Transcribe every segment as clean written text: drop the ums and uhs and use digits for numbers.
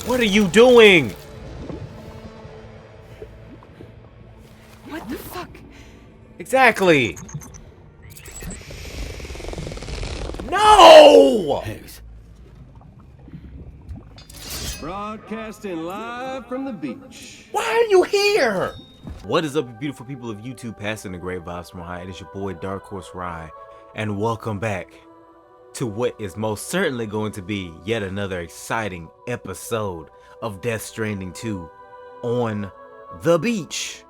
What are you doing? What the fuck? Exactly. No! Higgs. Broadcasting live from the beach. Why are you here? What is up, you beautiful people of YouTube? Passing the great vibes from high. It is your boy DarkHorse Rye, and welcome back to what is most certainly going to be yet another exciting episode of Death Stranding 2 on the beach.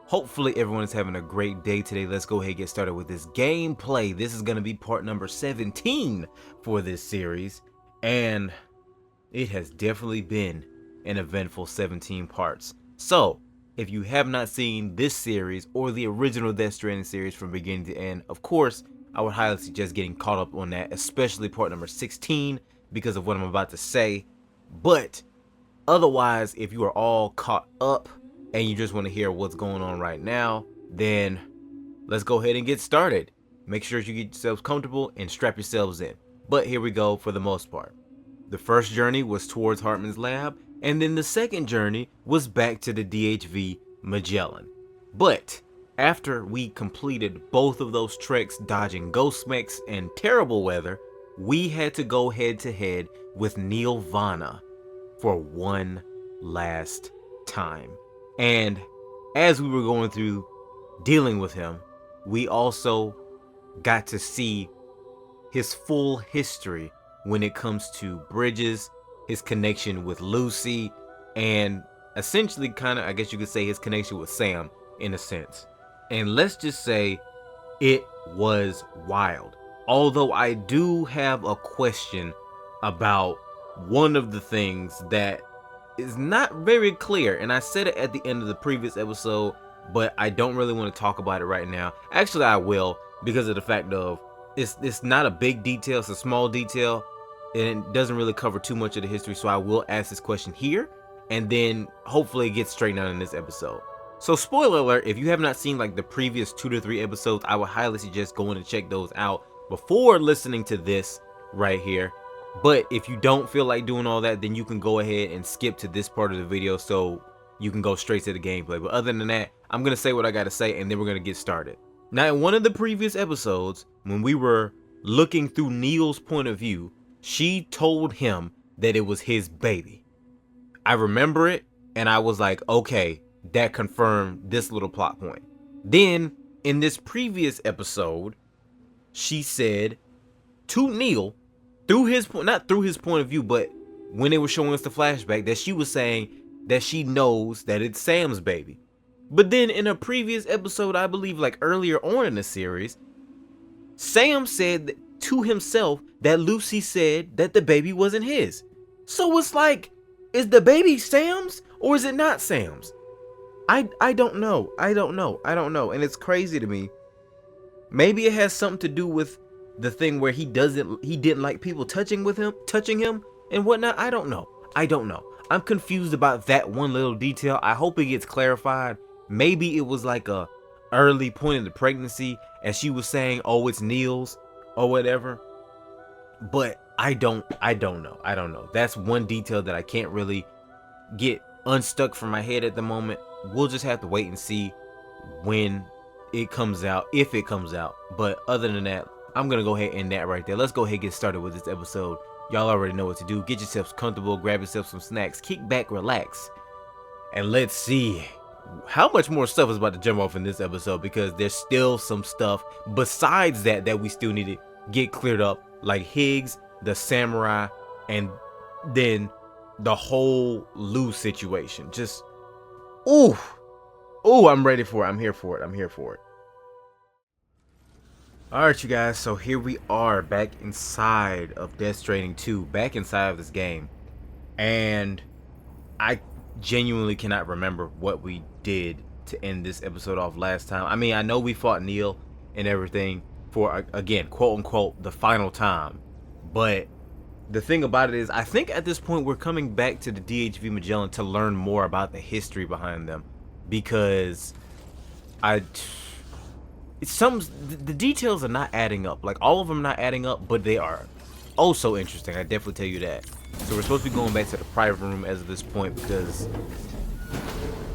Hopefully everyone is having a great day today. Let's go ahead and get started with this gameplay. This is going to be part number 17 for this series, and it has definitely been an eventful 17 parts. So if you have not seen this series or the original Death Stranding series from beginning to end, of course, I would highly suggest getting caught up on that, especially part number 16, because of what I'm about to say. But otherwise, if you are all caught up and you just want to hear what's going on right now, then let's go ahead and get started. Make sure you get yourselves comfortable and strap yourselves in. But here we go for the most part. The first journey was towards Hartman's lab, and then the second journey was back to the DHV Magellan. But after we completed both of those treks, dodging ghost mechs and terrible weather, we had to go head to head with Neil Vana for one last time. And as we were going through dealing with him, we also got to see his full history when it comes to Bridges, his connection with Lucy, and essentially kind of, I guess you could say, his connection with Sam in a sense. And let's just say it was wild. Although I do have a question about one of the things that is not very clear, and I said it at the end of the previous episode, but I don't really want to talk about it right now. Actually, I will, because of the fact of it's not a big detail, it's a small detail, and it doesn't really cover too much of the history, so I will ask this question here, and then hopefully it gets straightened out in this episode. So spoiler alert, if you have not seen like the previous 2 to 3 episodes, I would highly suggest going to check those out before listening to this right here. But if you don't feel like doing all that, then you can go ahead and skip to this part of the video so you can go straight to the gameplay. But other than that, I'm going to say what I got to say, and then we're going to get started. Now, in one of the previous episodes, when we were looking through Neil's point of view, she told him that it was his baby. I remember it, and I was like, okay, that confirmed this little plot point. Then, in this previous episode, she said to Neil, through his not through his point of view, but when they were showing us the flashback, that she was saying that she knows that it's Sam's baby. But then in a previous episode, I believe like earlier on in the series, Sam said to himself that Lucy said that the baby wasn't his. So it's like, is the baby Sam's or is it not Sam's? I don't know. I don't know. And it's crazy to me. Maybe it has something to do with the thing where he didn't like people touching him and whatnot. I don't know. I'm confused about that one little detail. I hope it gets clarified. Maybe it was like a early point in the pregnancy, as she was saying, oh, it's Neil's or whatever. But I don't know. That's one detail that I can't really get unstuck from my head at the moment. We'll just have to wait and see when it comes out, if it comes out. But other than that, I'm gonna go ahead and end that right there. Let's go ahead and get started with this episode. Y'all already know what to do. Get yourselves comfortable, grab yourself some snacks, kick back, relax, and let's see how much more stuff is about to jump off in this episode, because there's still some stuff besides that we still need to get cleared up, like Higgs, the samurai, and then the whole Lou situation. Just ooh, I'm ready for it. I'm here for it. Alright, you guys, so here we are back inside of Death Stranding 2, back inside of this game, and I genuinely cannot remember what we did to end this episode off last time. I mean, I know we fought Neil and everything for, again, quote unquote, the final time, but the thing about it is, I think at this point we're coming back to the DHV Magellan to learn more about the history behind them, because the details are not adding up. Like, all of them not adding up, but they are oh so interesting. I definitely tell you that. So we're supposed to be going back to the private room as of this point because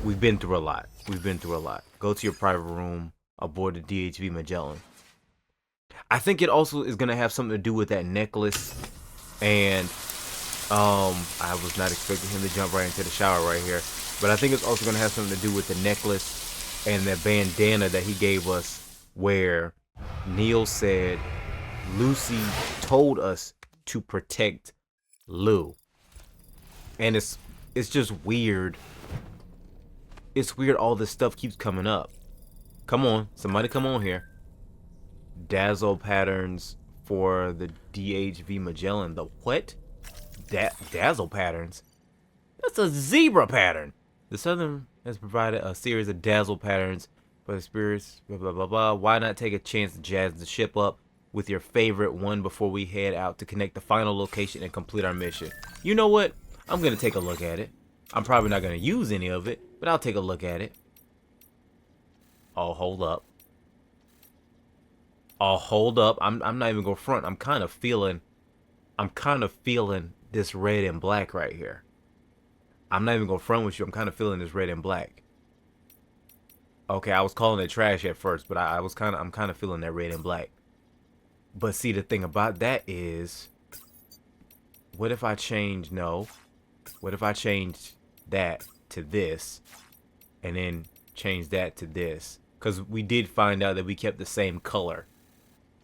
we've been through a lot. Go to your private room aboard the DHV Magellan. I think it also is gonna have something to do with that necklace, and I was not expecting him to jump right into the shower right here, but I think it's also gonna have something to do with the necklace and that bandana that he gave us, where Neil said Lucy told us to protect Lou. And it's just weird. It's weird all this stuff keeps coming up. Come on, somebody come on here. Dazzle patterns for the DHV Magellan. The what? Dazzle patterns? That's a zebra pattern. The Southern has provided a series of dazzle patterns for the spirits, blah, blah, blah, blah. Why not take a chance to jazz the ship up with your favorite one before we head out to connect the final location and complete our mission? You know what? I'm going to take a look at it. I'm probably not going to use any of it, but I'll take a look at it. Oh, hold up. Oh, hold up. I'm not even going to front. I'm kind of feeling this red and black right here. I'm not even going to front with you. I'm kind of feeling this red and black. Okay, I was calling it trash at first, but I'm kind of feeling that red and black. But see, the thing about that is, what if I change, what if I change that to this, and then change that to this? Because we did find out that we kept the same color.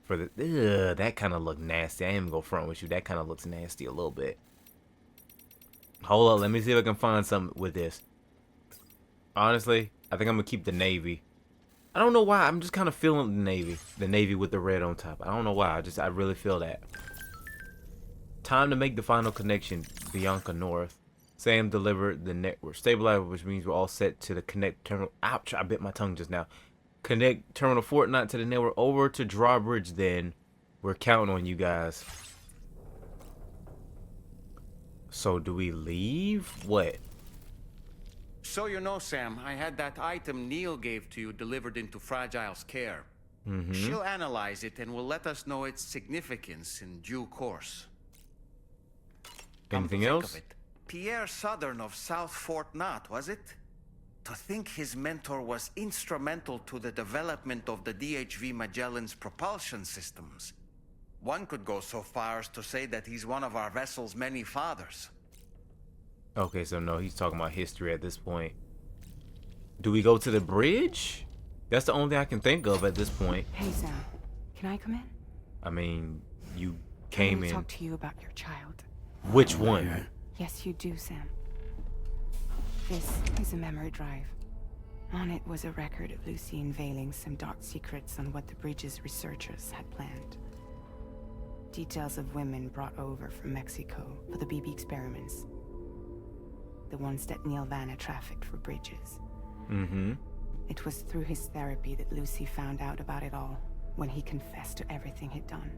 For the, that kind of looked nasty. I ain't even gonna front with you. That kind of looks nasty a little bit. Hold up, let me see if I can find something with this. Honestly, I think I'm gonna keep the navy. I don't know why. I'm just kind of feeling the navy. The navy with the red on top. I don't know why. I really feel that. Time to make the final connection. Bianca North. Sam delivered the network stabilizer, which means we're all set to the connect terminal. Ouch! I bit my tongue just now. Connect terminal Fortnite to the network over to Drawbridge. Then we're counting on you guys. So do we leave? What? So you know, Sam, I had that item Neil gave to you delivered into Fragile's care. She'll analyze it and will let us know its significance in due course. Anything else? Pierre Southern of South Fort Knott, was it? To think his mentor was instrumental to the development of the DHV Magellan's propulsion systems. One could go so far as to say that he's one of our vessel's many fathers. Okay, so no, he's talking about history at this point. Do we go to the bridge? That's the only thing I can think of at this point. Hey, Sam. Can I come in? I mean, you came in. I want to talk to you about your child. Which one? Yes, you do, Sam. This is a memory drive. On it was a record of Lucy unveiling some dark secrets on what the bridge's researchers had planned. Details of women brought over from Mexico for the BB experiments. The ones that Neil Vanna trafficked for bridges. It was through his therapy that Lucy found out about it all, when he confessed to everything he'd done.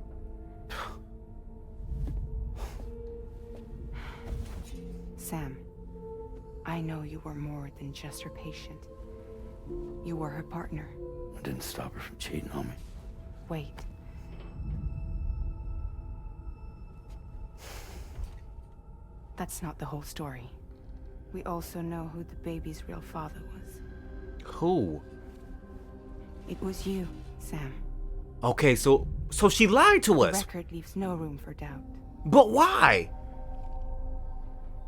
Sam, I know you were more than just her patient. You were her partner. I didn't stop her from cheating on me. Wait. That's not the whole story. We also know who the baby's real father was. Who? It was you, Sam. Okay, so she lied to us. The record leaves no room for doubt. But why?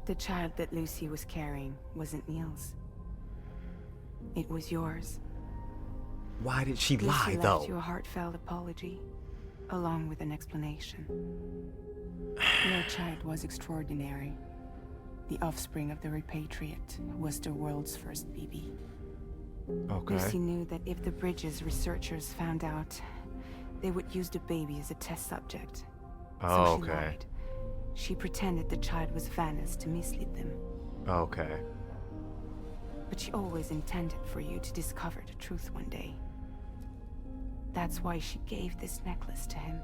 The child that Lucy was carrying wasn't Neil's. It was yours. Why did she lie, Lucy though? left you a heartfelt apology, along with an explanation. Your child was extraordinary. The offspring of the repatriate who was the world's first BB. Okay. Lucy knew that if the bridge's researchers found out, they would use the baby as a test subject. Oh, so she okay. lied. She pretended the child was Vanna's to mislead them. Okay. But she always intended for you to discover the truth one day. That's why she gave this necklace to him.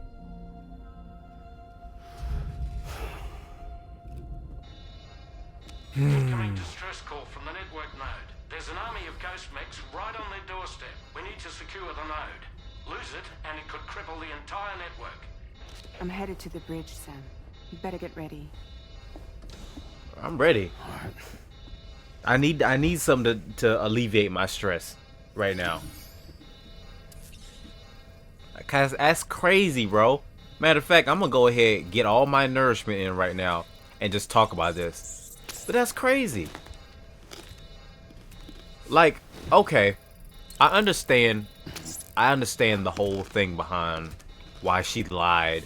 Incoming distress call from the network node. There's an army of ghost mechs right on their doorstep. We need to secure the node. Lose it, and it could cripple the entire network. I'm headed to the bridge, Sam. You better get ready. I'm ready. I need something to alleviate my stress right now. Cause that's crazy, bro. Matter of fact, I'm gonna go ahead and get all my nourishment in right now and just talk about this. But that's crazy. Like, okay, I understand the whole thing behind why she lied,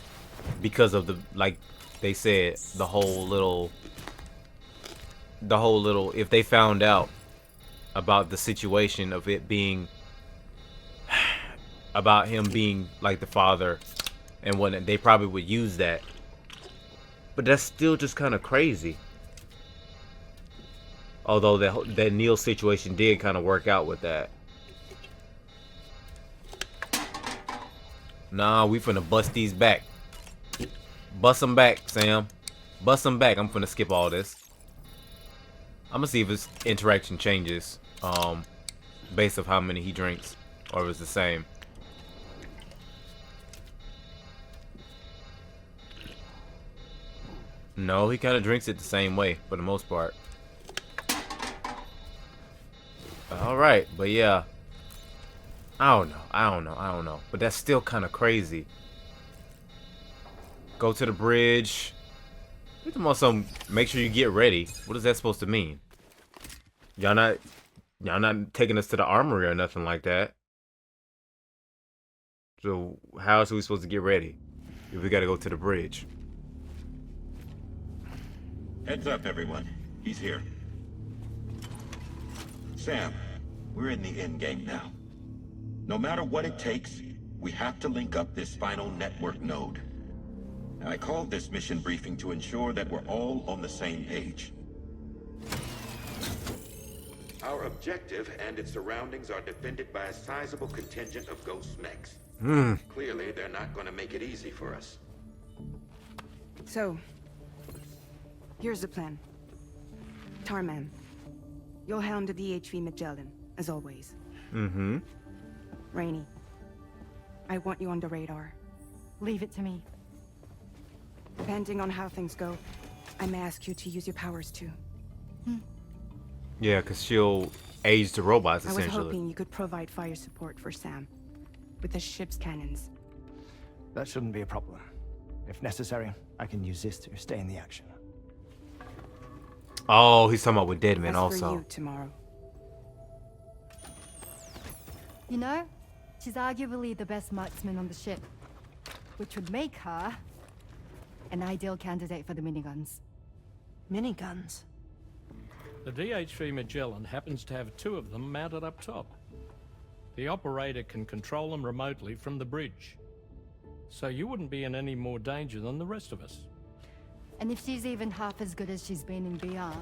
because of the, like they said, the whole little, if they found out about the situation of it being about him being like the father and whatnot, they probably would use that. But that's still just kind of crazy. Although that Neil situation did kind of work out with that. Nah, we finna bust these back. Bust them back, Sam. Bust them back. I'm finna skip all this. I'm gonna see if his interaction changes based off how many he drinks, or if it's the same. No, he kind of drinks it the same way for the most part. Alright, but yeah. I don't know. But that's still kind of crazy. Go to the bridge. We talking about some, make sure you get ready. What is that supposed to mean? Y'all not taking us to the armory or nothing like that. So how else are we supposed to get ready if we gotta go to the bridge? Heads up, everyone. He's here. Sam, we're in the end game now. No matter what it takes, we have to link up this final network node. I called this mission briefing to ensure that we're all on the same page. Our objective and its surroundings are defended by a sizable contingent of ghost mechs. Clearly, they're not going to make it easy for us. So, here's the plan. Tarman, you'll helm the DHV Magellan, as always. Mm-hmm. Rainey, I want you on the radar. Leave it to me. Depending on how things go, I may ask you to use your powers too. Yeah, because she'll age the robots, I was essentially. hoping you could provide fire support for Sam, with the ship's cannons. That shouldn't be a problem. If necessary, I can use this to stay in the action. Oh, he's talking about with Deadman As also. for you tomorrow. You know, she's arguably the best marksman on the ship, which would make her an ideal candidate for the miniguns. Miniguns? The DHV Magellan happens to have 2 of them mounted up top. The operator can control them remotely from the bridge. So you wouldn't be in any more danger than the rest of us. And if she's even half as good as she's been in VR,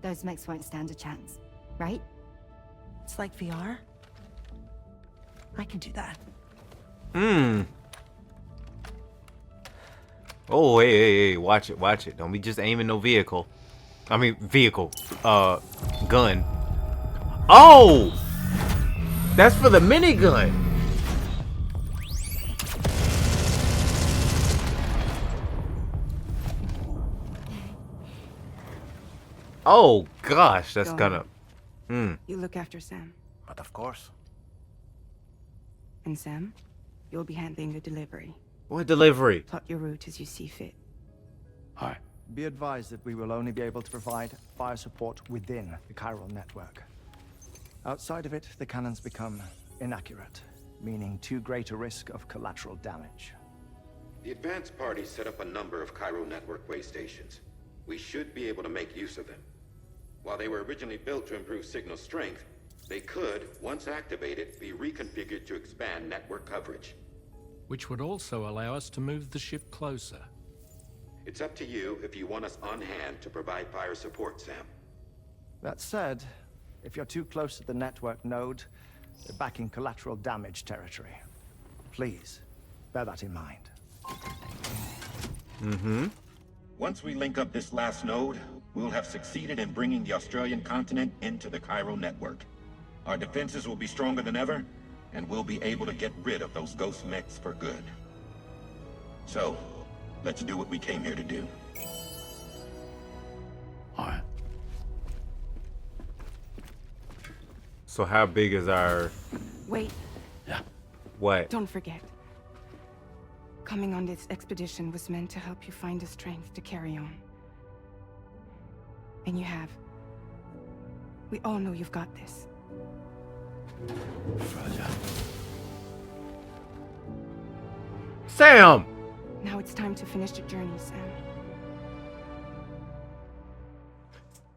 those mechs won't stand a chance, right? It's like VR. I can do that. Oh, hey, watch it. Don't be just aiming no vehicle. I mean, gun. Oh! That's for the minigun. Oh, gosh, that's Go gonna... You look after Sam. But of course. And Sam, you'll be handling the delivery. What delivery? Plot your route as you see fit. Alright. Be advised that we will only be able to provide fire support within the chiral network. Outside of it, the cannons become inaccurate, meaning too great a risk of collateral damage. The advanced party set up a number of chiral network way stations. We should be able to make use of them. While they were originally built to improve signal strength, they could, once activated, be reconfigured to expand network coverage. Which would also allow us to move the ship closer. It's up to you if you want us on hand to provide fire support, Sam. That said, if you're too close to the network node, you're back in collateral damage territory. Please, bear that in mind. Once we link up this last node, we'll have succeeded in bringing the Australian continent into the chiral network. Our defenses will be stronger than ever, and we'll be able to get rid of those ghost mechs for good. So, let's do what we came here to do. All right. So how big is our... Wait, What? don't forget. Coming on this expedition was meant to help you find the strength to carry on. And you have. We all know you've got this. Fragile. Sam! Now it's time to finish the journey, Sam.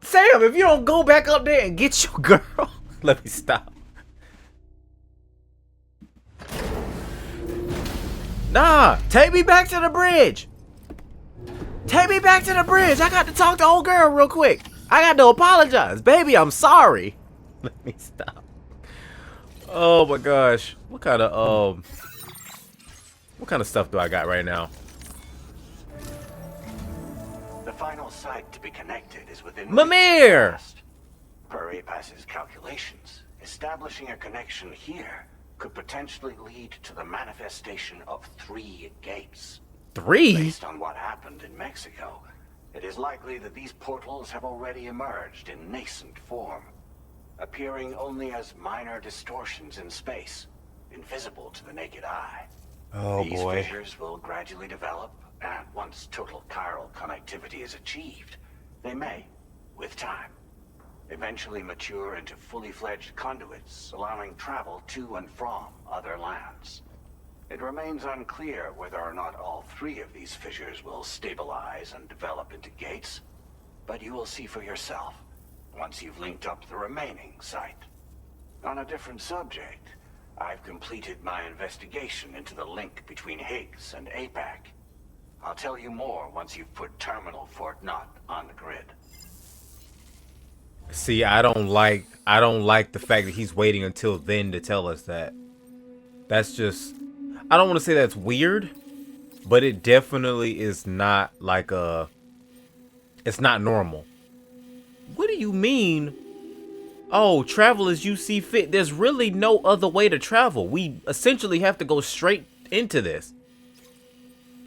Sam, if you don't go back up there and get your girl... Let me stop. Nah, take me back to the bridge. Take me back to the bridge. I got to talk to old girl real quick. I got to apologize. Baby, I'm sorry. Let me stop. Oh my gosh. What kind of stuff do I got right now? The final site to be connected is within Mimir! Per APAS's calculations, establishing a connection here could potentially lead to the manifestation of 3 gates. 3? Based on what happened in Mexico, it is likely that these portals have already emerged in nascent form, appearing only as minor distortions in space, invisible to the naked eye. Oh These boy. fissures will gradually develop, and once total chiral connectivity is achieved, they may, with time, eventually mature into fully fledged conduits, allowing travel to and from other lands. It remains unclear whether or not all 3 of these fissures will stabilize and develop into gates, but you will see for yourself once you've linked up the remaining site. On a different subject, I've completed my investigation into the link between Higgs and APAC. I'll tell you more once you've put Terminal Fort Knott on the grid. See, I don't like the fact that he's waiting until then to tell us that. That's just, I don't want to say that's weird, but it definitely is not like it's not normal. What do you mean? Oh, travel as you see fit. There's really no other way to travel. We essentially have to go straight into this.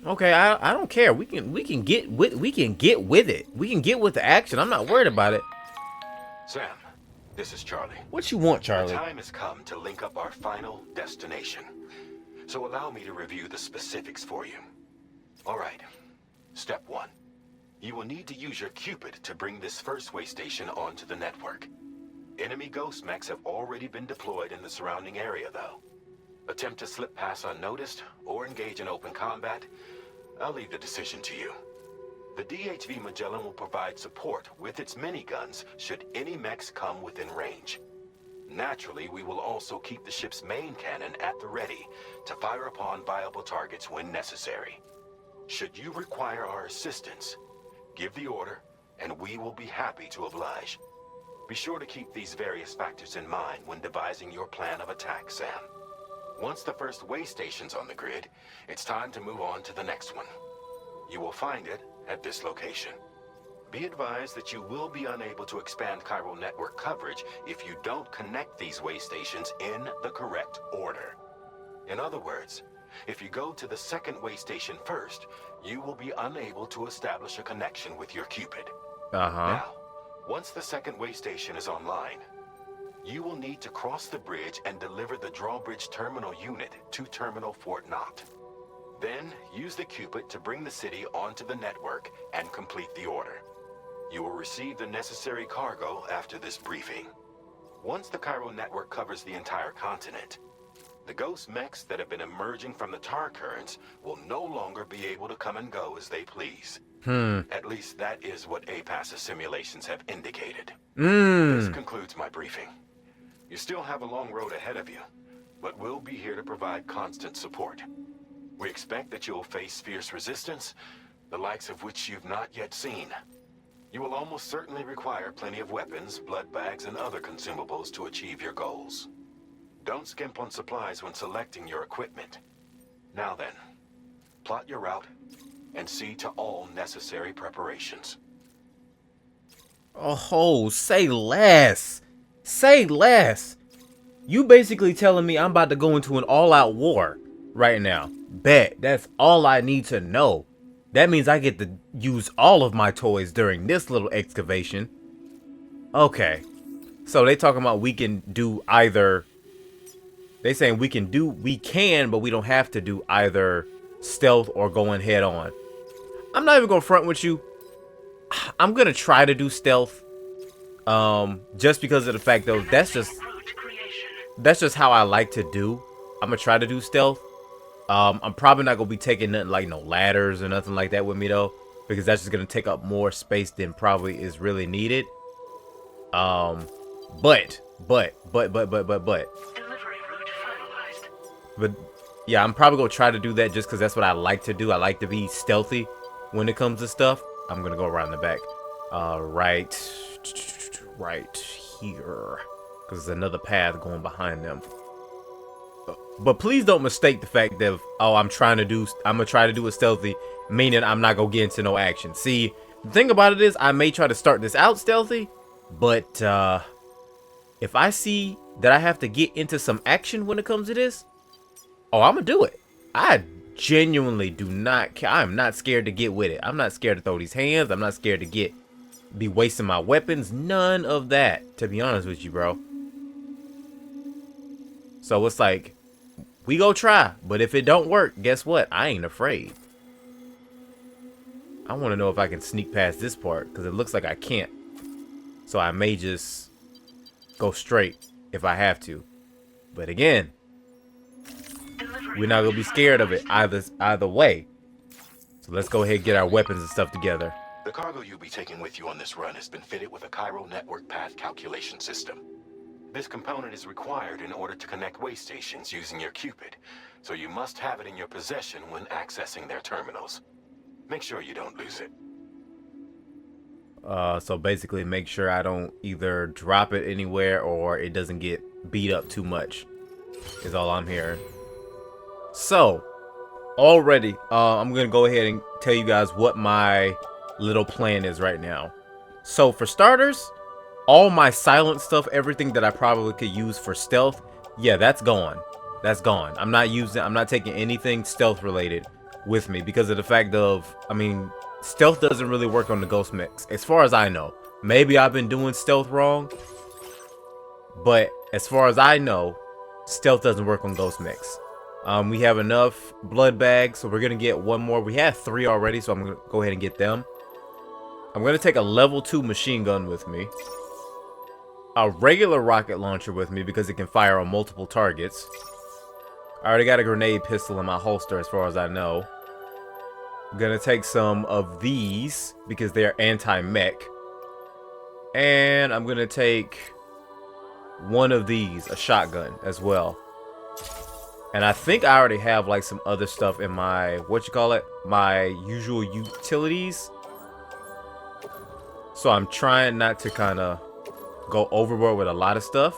Okay, I don't care. We can get with it. We can get with the action. I'm not worried about it. Sam, this is Charlie. What you want, Charlie? The time has come to link up our final destination. So allow me to review the specifics for you. All right. Step 1. You will need to use your Cupid to bring this first way station onto the network. Enemy ghost mechs have already been deployed in the surrounding area, though. Attempt to slip past unnoticed or engage in open combat, I'll leave the decision to you. The DHV Magellan will provide support with its miniguns should any mechs come within range. Naturally, we will also keep the ship's main cannon at the ready to fire upon viable targets when necessary. Should you require our assistance, give the order, and we will be happy to oblige. Be sure to keep these various factors in mind when devising your plan of attack, Sam. Once the first way station's on the grid, it's time to move on to the next one. You will find it at this location. Be advised that you will be unable to expand chiral network coverage if you don't connect these way stations in the correct order. In other words, if you go to the second way station first, you will be unable to establish a connection with your Cupid. Now, once the second way station is online, you will need to cross the bridge and deliver the drawbridge terminal unit to Terminal Fort Knott. Then, use the Cupid to bring the city onto the network and complete the order. You will receive the necessary cargo after this briefing. Once the chiral network covers the entire continent, the ghost mechs that have been emerging from the tar currents will no longer be able to come and go as they please. At least that is what APAS's simulations have indicated. This concludes my briefing. You still have a long road ahead of you, but we'll be here to provide constant support. We expect that you'll face fierce resistance, the likes of which you've not yet seen. You will almost certainly require plenty of weapons, blood bags, and other consumables to achieve your goals. Don't skimp on supplies when selecting your equipment. Now then, plot your route and see to all necessary preparations. Oh, say less. Say less. You basically telling me I'm about to go into an all-out war right now. Bet. That's all I need to know. That means I get to use all of my toys during this little excavation. Okay. So they talking about we can do either. They saying we can, but we don't have to do either stealth or going head on. I'm not even gonna front with you. I'm gonna try to do stealth. Just because of the fact though, that's just how I like to do. I'm gonna try to do stealth. I'm probably not gonna be taking nothing like no ladders or nothing like that with me though, because that's just gonna take up more space than probably is really needed. But yeah, I'm probably gonna try to do that just because that's what I like to do. I like to be stealthy when it comes to stuff. I'm gonna go around the back, right here, because there's another path going behind them. But please don't mistake the fact that I'm gonna try to do it stealthy, meaning I'm not gonna get into no action. See, the thing about it is I may try to start this out stealthy, but if I see that I have to get into some action when it comes to this, I'm gonna do it. I genuinely do not care. I'm not scared to get with it. I'm not scared to throw these hands. I'm not scared to be wasting my weapons. None of that, to be honest with you, bro. So it's like, we go try, but if it don't work, guess what? I ain't afraid. I want to know if I can sneak past this part, because it looks like I can't. So I may just go straight if I have to. But again, we're not going to be scared of it either way. So let's go ahead and get our weapons and stuff together. The cargo you'll be taking with you on this run has been fitted with a chiral network path calculation system. This component is required in order to connect way stations using your Cupid, so you must have it in your possession when accessing their terminals. Make sure you don't lose it. So basically make sure I don't either drop it anywhere or it doesn't get beat up too much is all I'm hearing. So already I'm gonna go ahead and tell you guys what my little plan is right now. So for starters, all my silent stuff, everything that I probably could use for stealth, yeah, that's gone. That's gone. I'm not taking anything stealth related with me because of the fact of, stealth doesn't really work on the ghost mechs, as far as I know. Maybe I've been doing stealth wrong, but as far as I know, stealth doesn't work on ghost mechs. We have enough blood bags, so we're gonna get one more. We have 3 already, so I'm gonna go ahead and get them. I'm gonna take a level 2 machine gun with me, a regular rocket launcher with me because it can fire on multiple targets. I already got a grenade pistol in my holster as far as I know. I'm gonna take some of these because they're anti-mech. And I'm gonna take one of these, a shotgun as well. And I think I already have like some other stuff in my, my usual utilities. So I'm trying not to kind of go overboard with a lot of stuff.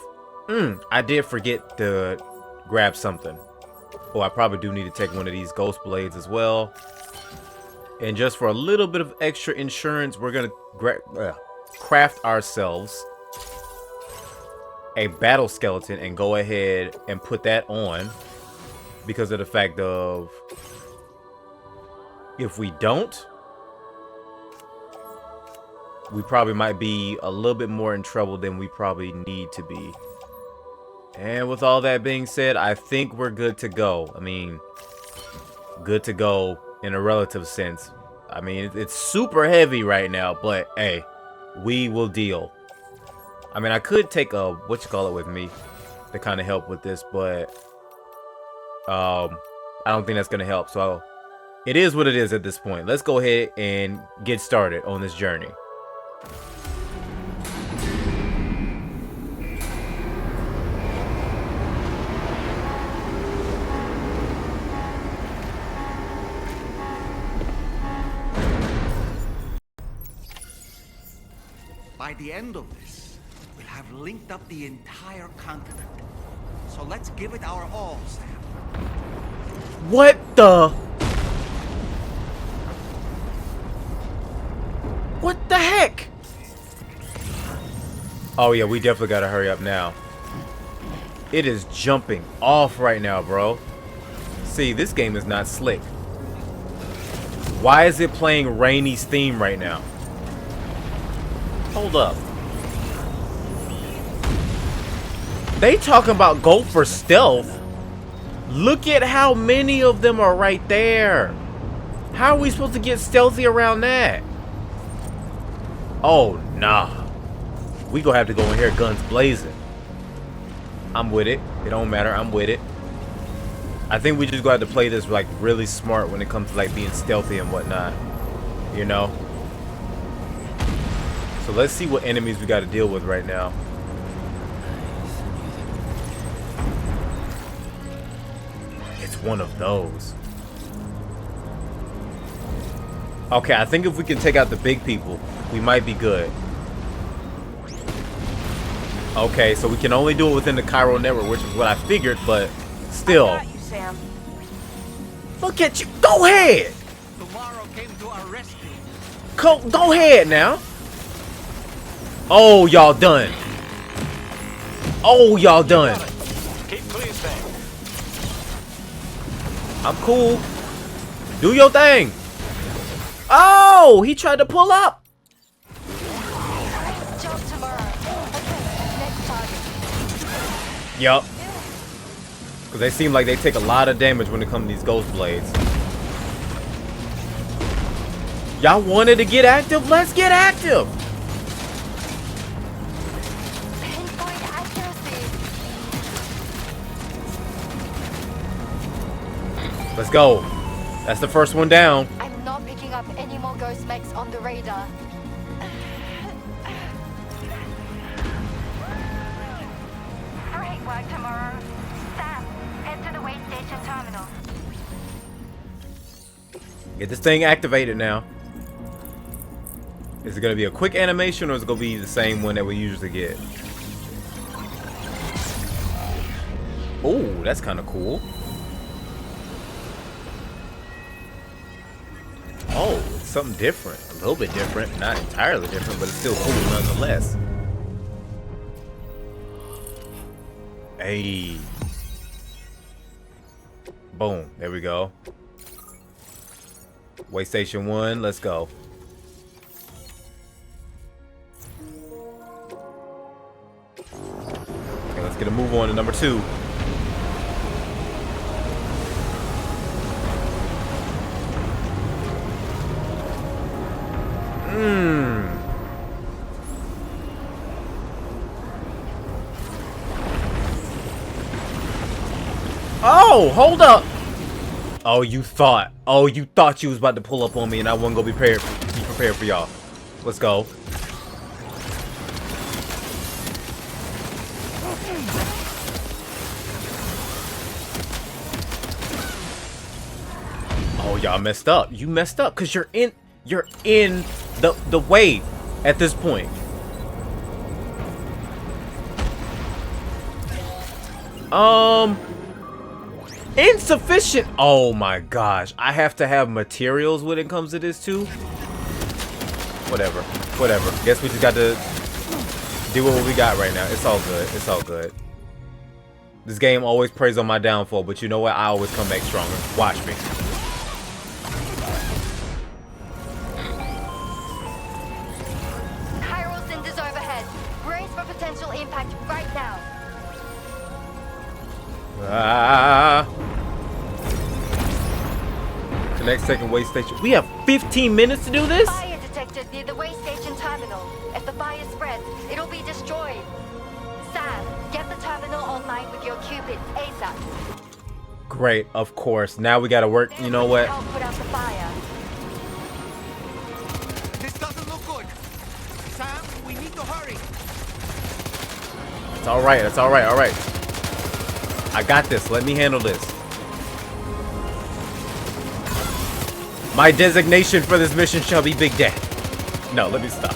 I did forget to grab something. I probably do need to take one of these ghost blades as well. And just for a little bit of extra insurance, we're gonna craft ourselves a battle skeleton and go ahead and put that on, because of the fact of, if we don't, we probably might be a little bit more in trouble than we probably need to be. And with all that being said, I think we're good to go. Good to go in a relative sense. It's super heavy right now, but hey, we will deal. I could take a with me to kind of help with this, but I don't think that's gonna help. So it is what it is at this point. Let's go ahead and get started on this journey. By the end of this, we'll have linked up the entire continent. So let's give it our all, Sam. What the? What the heck? Oh yeah, we definitely gotta hurry up now. It is jumping off right now, bro. See, this game is not slick. Why is it playing Rainy's theme right now? Hold up. They talking about go for stealth. Look at how many of them are right there. How are we supposed to get stealthy around that? Oh, nah. We gonna have to go in here guns blazing. I'm with it. It don't matter. I'm with it. I think we just gonna have to play this like really smart when it comes to like being stealthy and whatnot. You know? So let's see what enemies we got to deal with right now. It's one of those. Okay, I think if we can take out the big people, we might be good. Okay, so we can only do it within the chiral network, which is what I figured, but still. I got you, Sam. Look at you. Go ahead. Tomorrow came to our rescue. Go ahead now. Oh, y'all done. Oh, y'all done. Keep pleasing. I'm cool. Do your thing. Oh, he tried to pull up. Job tomorrow. Okay, next target. Yup. Because they seem like they take a lot of damage when it comes to these ghost blades. Y'all wanted to get active? Let's get active. Pinpoint accuracy. Let's go. That's the first one down. I'm not picking up any more ghost mechs on the radar. Great work tomorrow. Sam, head to the way station terminal. Get this thing activated now. Is it going to be a quick animation or is it going to be the same one that we usually get? Oh, that's kind of cool. Oh, it's something different. A little bit different. Not entirely different, but it's still cool nonetheless. Hey. Boom. There we go. Way station 1. Let's go. Okay, let's get a move on to number 2. Oh, hold up. Oh, you thought you was about to pull up on me and I wasn't gonna be prepared for y'all. Let's go. Oh, y'all messed up. You messed up because you're in the way at this point. Insufficient. Oh my gosh. I have to have materials when it comes to this too. Whatever. Guess we just got to deal with what we got right now. It's all good. It's all good. This game always preys on my downfall, but you know what? I always come back stronger. Watch me. Chiral cinders overhead. Brace for potential impact right now. Connect second way station. We have 15 minutes to do this? Fire detected near the way station terminal. If the fire spreads, it'll be destroyed. Sam, get the terminal online with your Cupid ASAP. Great, of course. Now we gotta work. You know what? Help put out the fire. This doesn't look good. Sam, we need to hurry. It's alright. It's alright. Alright. I got this. Let me handle this. My designation for this mission shall be Big Daddy. No, let me stop.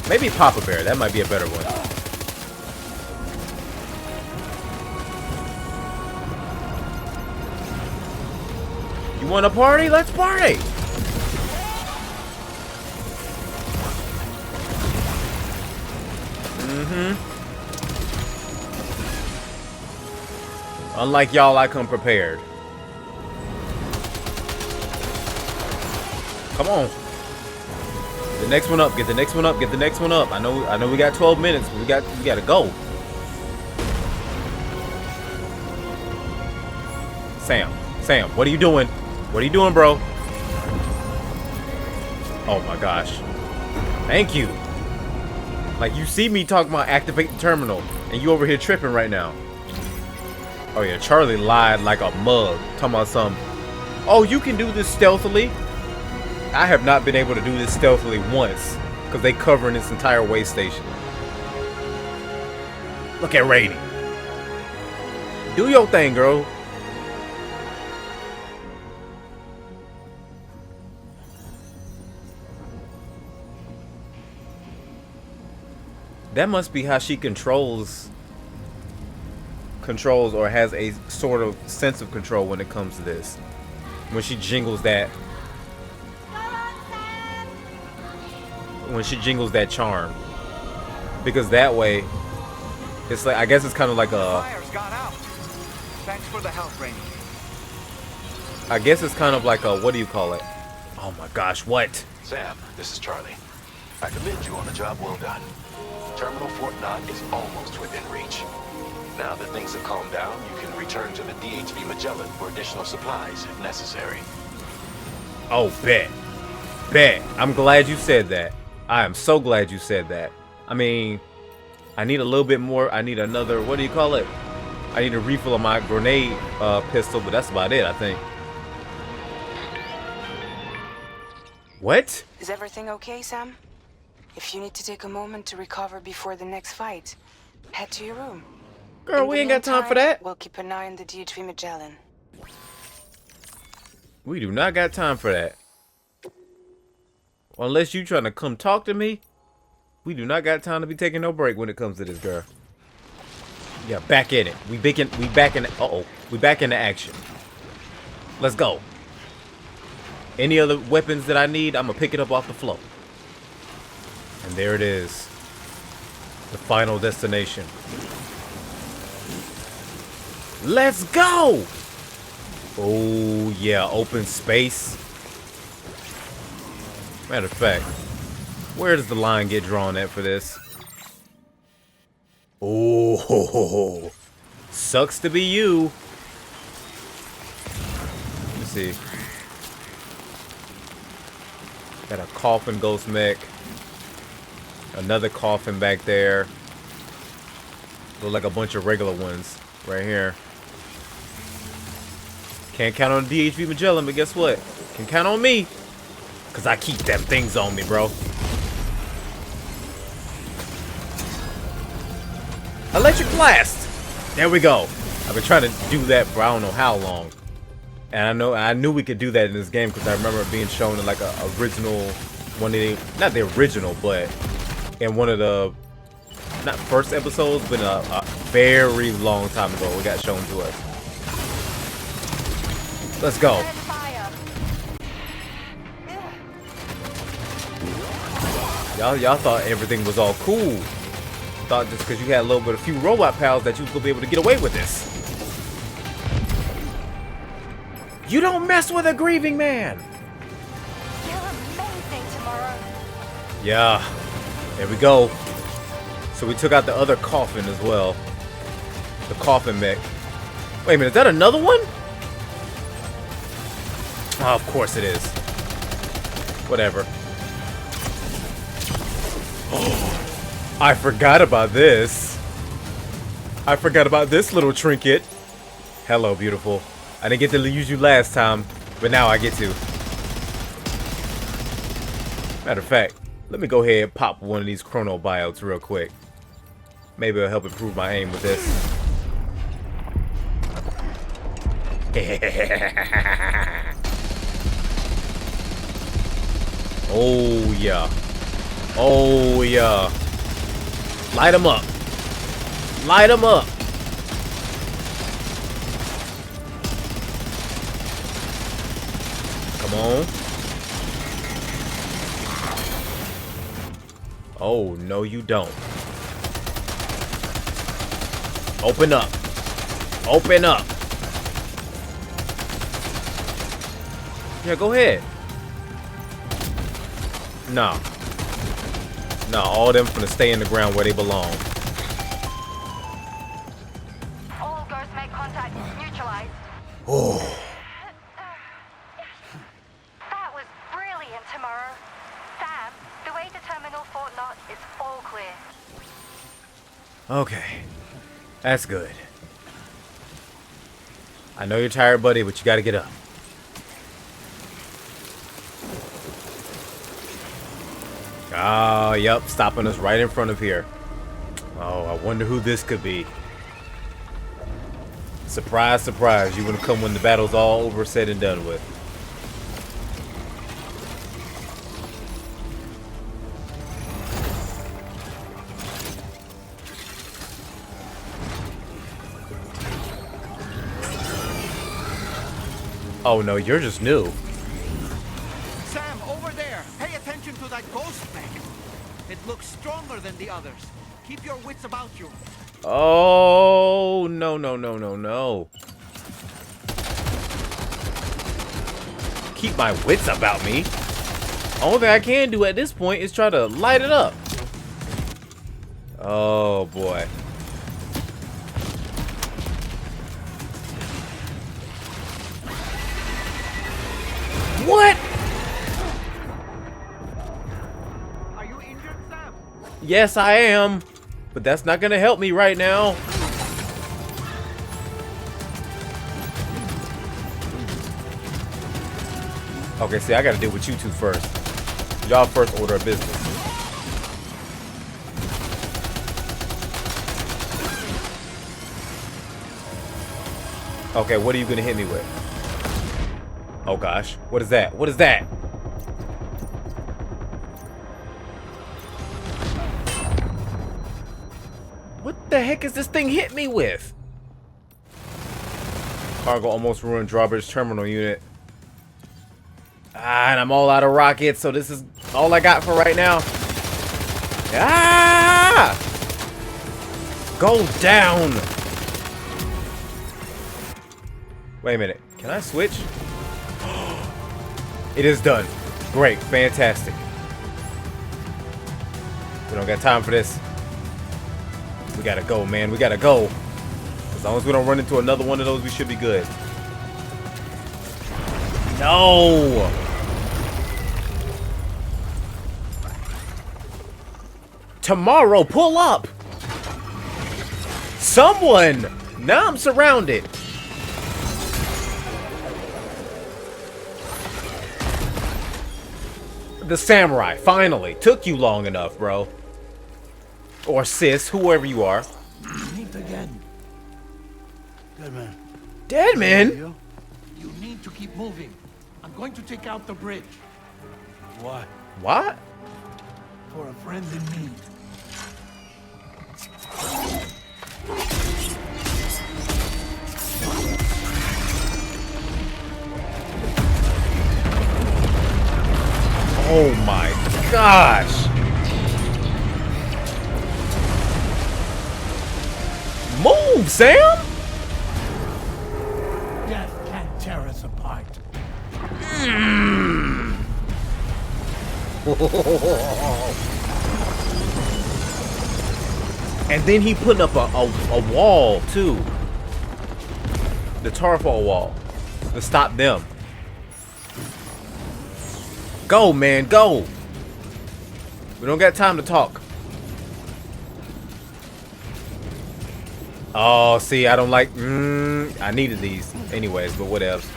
Maybe Papa Bear. That might be a better one. You want to party? Let's party. Unlike y'all, I come prepared. Come on. The next one up. Get the next one up. Get the next one up. I know we got 12 minutes, but we gotta go. Sam, what are you doing? What are you doing, bro? Oh my gosh. Thank you. Like, you see me talking about activate the terminal, and you over here tripping right now. Oh yeah, Charlie lied like a mug. Talking about some, oh, you can do this stealthily. I have not been able to do this stealthily once, because they covering this entire way station. Look at Rainy. Do your thing, girl. That must be how she controls or has a sort of sense of control when it comes to this. When she jingles that charm. Because that way it's like, I guess it's kind of like a, Fire's gone out. Thanks for the help, Rainy. I guess it's kind of like a, what do you call it? Oh my gosh, what? Sam, this is Charlie. I commend you on a job well done. Terminal Fort Knott is almost within reach. Now that things have calmed down, you can return to the DHV Magellan for additional supplies if necessary. Oh, bet. I'm glad you said that. I am so glad you said that. I mean, I need a little bit more. I need another, what do you call it? I need a refill of my grenade pistol, but that's about it, I think. What? Is everything okay, Sam? If you need to take a moment to recover before the next fight, head to your room. Girl, we ain't got time for that. We'll keep an eye on the DHV Magellan. We do not got time for that. Unless you trying to come talk to me, we do not got time to be taking no break when it comes to this, girl. Yeah, back in it. We back in the action. Let's go. Any other weapons that I need, I'm gonna pick it up off the floor. And there it is. The final destination. Let's go! Oh yeah, open space. Matter of fact, where does the line get drawn at for this? Oh, sucks to be you. Let's see. Got a coffin ghost mech. Another coffin back there. Look like a bunch of regular ones right here. Can't count on the DHV Magellan, but guess what? Can count on me. Because I keep them things on me, bro. Electric blast! There we go. I've been trying to do that for I don't know how long. And I knew we could do that in this game because I remember it being shown in like a original, one of the, not the original, but in one of the, not first episodes, but a very long time ago it got shown to us. Let's go. Y'all thought everything was all cool. Thought just because you had a few robot pals that you was gonna be able to get away with this. You don't mess with a grieving man. You're amazing, Tomorrow. Yeah, there we go. So we took out the other coffin as well. The coffin mech. Wait a minute, is that another one? Oh, of course it is. Whatever. Oh, I forgot about this. I forgot about this little trinket. Hello, beautiful. I didn't get to use you last time, but now I get to. Matter of fact, let me go ahead and pop one of these chrono biotes real quick. Maybe it'll help improve my aim with this. Oh yeah. Oh yeah. Light them up. Light them up. Come on. Oh, no you don't. Open up. Open up. Yeah, go ahead. No. No, all them finna stay in the ground where they belong. All ghosts make contact. Neutralized. Oh. That was brilliant, Tomorrow. Sam, the way to Terminal Fort Knot is all clear. Okay. That's good. I know you're tired, buddy, but you gotta get up. Oh, yep, stopping us right in front of here. Oh, I wonder who this could be. Surprise, surprise. You wouldn't come when the battle's all over, said and done with. Oh no, you're just new. Sam, over there. Pay attention to that ghost mech. It looks stronger than the others. Keep your wits about you. Oh, no, no, no, no, no. Keep my wits about me. Only thing I can do at this point is try to light it up. Oh, boy. What? Are you injured, Sam? Yes, I am. But that's not gonna help me right now. Okay, see, I gotta deal with you two first. Y'all first order of business. Okay, what are you gonna hit me with? Oh gosh, what is that? What is that? What the heck is this thing hit me with? Cargo almost ruined Drawbridge terminal unit. Ah, and I'm all out of rockets, so this is all I got for right now. Ah! Go down! Wait a minute. Can I switch? It is done. Great. Fantastic. We don't got time for this. We gotta go, man. We gotta go. As long as we don't run into another one of those, we should be good. No! Tomorrow, pull up! Someone! Now I'm surrounded. The samurai, finally. Took you long enough, bro. Or sis, whoever you are. Meet again. Deadman. Deadman? You need to keep moving. I'm going to take out the bridge. Why? What? For a friend in need. Oh my gosh. Move, Sam! Death can't tear us apart. And then he put up a wall too. The tarpaul wall to stop them. Go, man, go. We don't got time to talk. Oh, see, I don't like. I needed these anyways, but what else?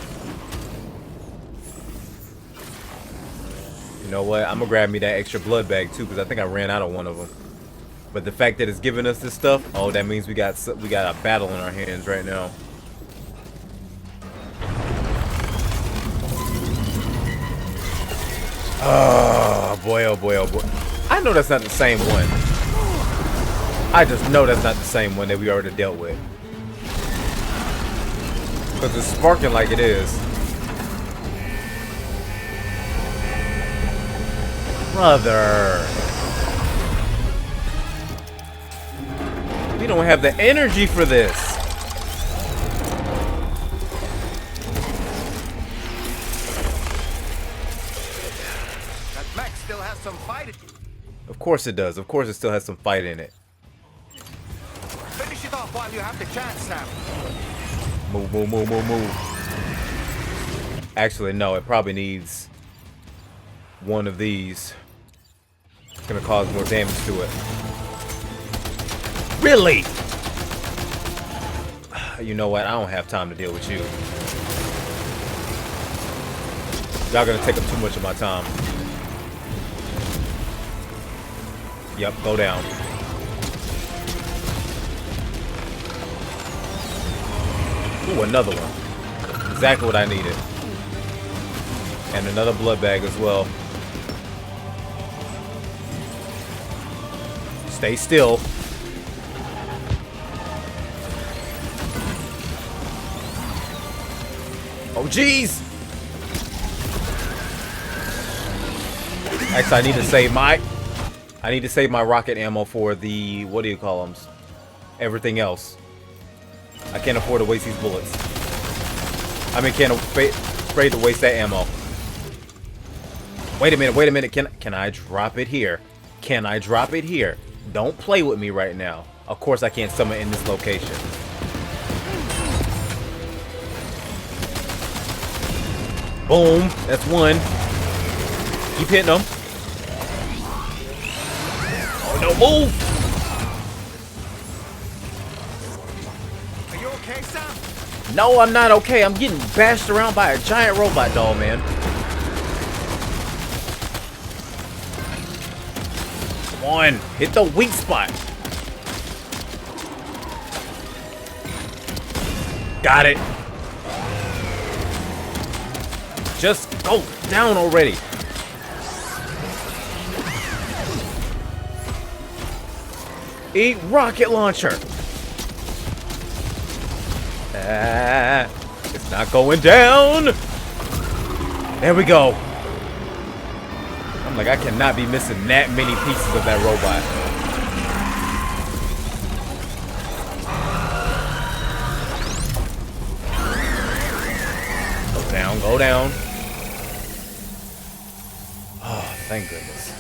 You know what? I'm gonna grab me that extra blood bag too, because I think I ran out of one of them. But the fact that it's giving us this stuff, oh, that means we got a battle in our hands right now. Oh boy, oh boy, oh boy. I know that's not the same one. I just know that's not the same one that we already dealt with. Because it's sparking like it is. Brother. We don't have the energy for this. That mech still has some fight in it. Of course it does. Of course it still has some fight in it. Finish it off while you have the chance, Sam. Move, move, move, move, move. Actually, no. It probably needs one of these. It's gonna cause more damage to it. Really? You know what? I don't have time to deal with you. Y'all gonna take up too much of my time. Yep, go down. Ooh, another one. Exactly what I needed. And another blood bag as well. Stay still. Oh, jeez! Actually, I need to save my rocket ammo for the, what do you call them? Everything else. I can't afford to waste these bullets. I mean, can't afraid to waste that ammo. Wait a minute. Can I drop it here? Can I drop it here? Don't play with me right now. Of course I can't summon in this location. Boom. That's one. Keep hitting them. Oh no, move! Are you okay, Sam? No, I'm not okay. I'm getting bashed around by a giant robot doll, man. Come on, hit the weak spot. Got it. Just go down already. Eat rocket launcher. It's not going down. There we go. I'm like, I cannot be missing that many pieces of that robot. Go down, go down. Oh, thank goodness.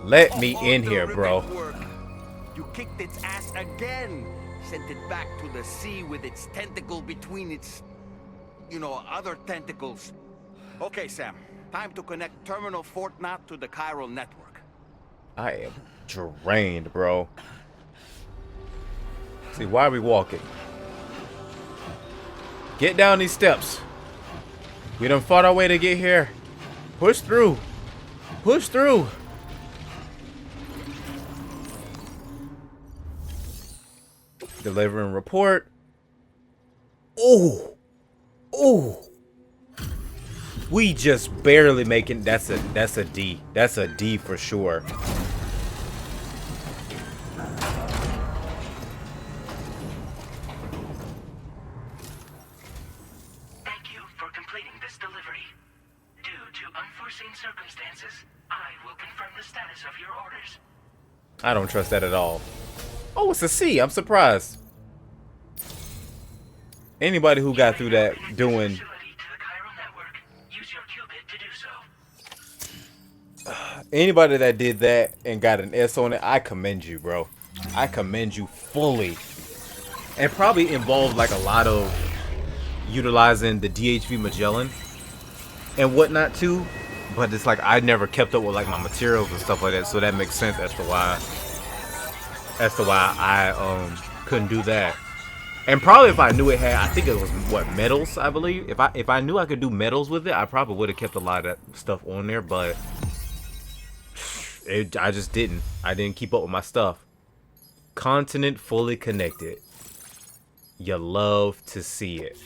Let me in here, bro. You kicked its ass again. Sent it back to the sea with its tentacle between its, other tentacles. Okay, Sam. Time to connect Terminal Fort Knot to the chiral network. I am drained, bro. See, why are we walking? Get down these steps. We done fought our way to get here. Push through. Push through. Delivering report. Oh. Oh. We just barely making. That's a D. That's a D for sure. Thank you for completing this delivery. Due to unforeseen circumstances, I will confirm the status of your orders. I don't trust that at all. Oh, it's a C. I'm surprised. Anybody who got through that doing anybody that did that and got an S on it, I commend you, bro. I commend you fully. And probably involved like a lot of utilizing the DHV Magellan and whatnot too. But it's like I never kept up with like my materials and stuff like that, so that makes sense as to why I couldn't do that. And probably if I knew it had, I think it was what, metals, I believe. If I knew I could do metals with it, I probably would have kept a lot of that stuff on there, but I just didn't. I didn't keep up with my stuff. Continent fully connected. You love to see it.